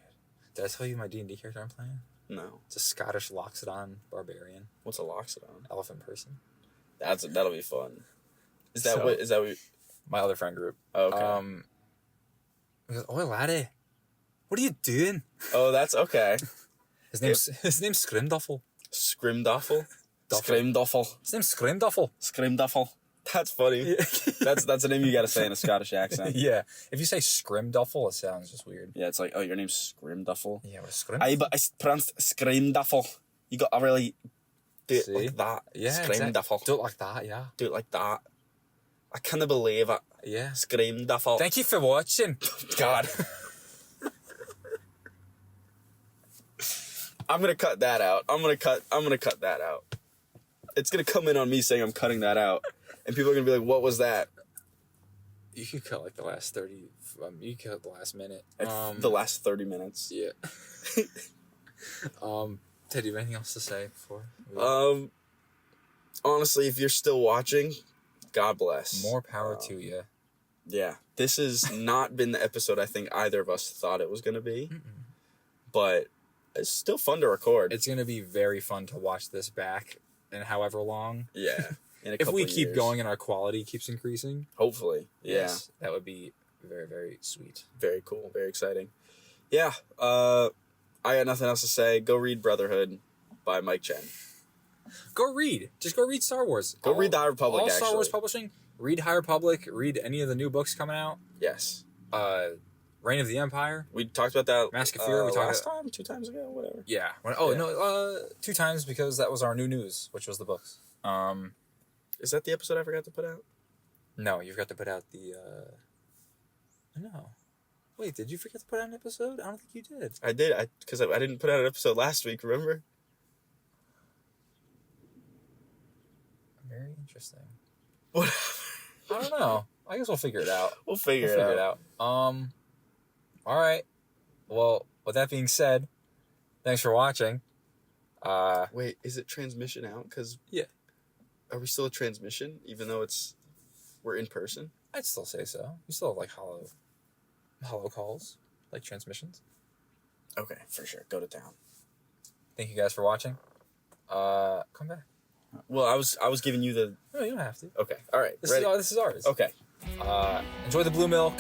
S2: Did I tell you my D&D character I'm playing?
S1: No.
S2: It's a Scottish Loxodon barbarian.
S1: What's a Loxodon?
S2: Elephant person.
S1: That'll be fun. Is that
S2: So-
S1: what?
S2: My other friend group.
S1: Oh, okay.
S2: He goes, "Oi, laddie, what are you doing?"
S1: Oh, that's okay.
S2: His name's Scrimduffle.
S1: Scrimduffle?
S2: Duffel.
S1: Scrimduffle.
S2: His name's Scrimduffle.
S1: Scrimduffle. That's funny. That's a name you gotta say in a Scottish accent.
S2: Yeah. If you say Scrimduffle, it sounds just weird.
S1: Yeah, it's like, oh, your name's Scrimduffle?
S2: Yeah, what Scrim?
S1: Aye, but it's pronounced Scrimduffle. You gotta really do it
S2: See?
S1: like that.
S2: Yeah,
S1: Scrimduffle.
S2: exactly. Do it like that, yeah.
S1: Do it like that. I can't believe it.
S2: Yeah.
S1: Scrimduffle.
S2: Thank you for watching.
S1: God. I'm gonna cut that out. I'm gonna cut that out. It's gonna come in on me saying I'm cutting that out, and people are gonna be like, "What was that?"
S2: You could cut like the last 30... you could cut the last minute.
S1: The last 30 minutes.
S2: Yeah. Ted, do you have anything else to say before?
S1: Honestly, if you're still watching, God bless.
S2: More power to you.
S1: Yeah, this has not been the episode I think either of us thought it was gonna be, but it's still fun to record.
S2: It's going to be very fun to watch this back in however long.
S1: Yeah. In a
S2: If
S1: couple
S2: we
S1: of
S2: keep
S1: years.
S2: going and our quality keeps increasing.
S1: Hopefully. Yeah.
S2: Yes, that would be very, very sweet.
S1: Very cool. Very exciting. Yeah. I got nothing else to say. Go read Brotherhood by Mike Chen.
S2: Go read. Just go read Star Wars.
S1: Go read the High Republic,
S2: all
S1: actually.
S2: Star Wars publishing. Read High Republic. Read any of the new books coming out.
S1: Yes.
S2: Reign of the Empire.
S1: We talked about that
S2: Mask of Fear, we talked
S1: last time? 2 times ago? Whatever.
S2: Yeah.
S1: Yeah.
S2: No, 2 times because that was our new news, which was the books.
S1: Is that the episode I forgot to put out?
S2: No, you forgot to put out the, No. Wait, did you forget to put out an episode? I don't think you did.
S1: I did, because I didn't put out an episode last week, remember?
S2: Very interesting.
S1: What?
S2: I don't know. I guess we'll figure it out.
S1: We'll figure it out.
S2: All right. Well, with that being said, thanks for watching.
S1: Wait, is it transmission out? Because
S2: Yeah.
S1: Are we still a transmission, even though we're in person?
S2: I'd still say so. You still have like hollow calls, like transmissions.
S1: Okay, for sure. Go to town.
S2: Thank you guys for watching. Come back.
S1: Well, I was giving you the...
S2: No, you don't have to.
S1: Okay, all right.
S2: This
S1: ready?
S2: is ours.
S1: Okay.
S2: Enjoy the blue milk.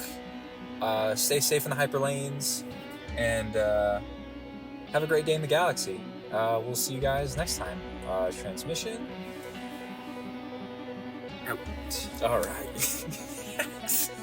S2: Stay safe in the hyperlanes, and have a great day in the galaxy. We'll see you guys next time. Transmission out.
S1: All right.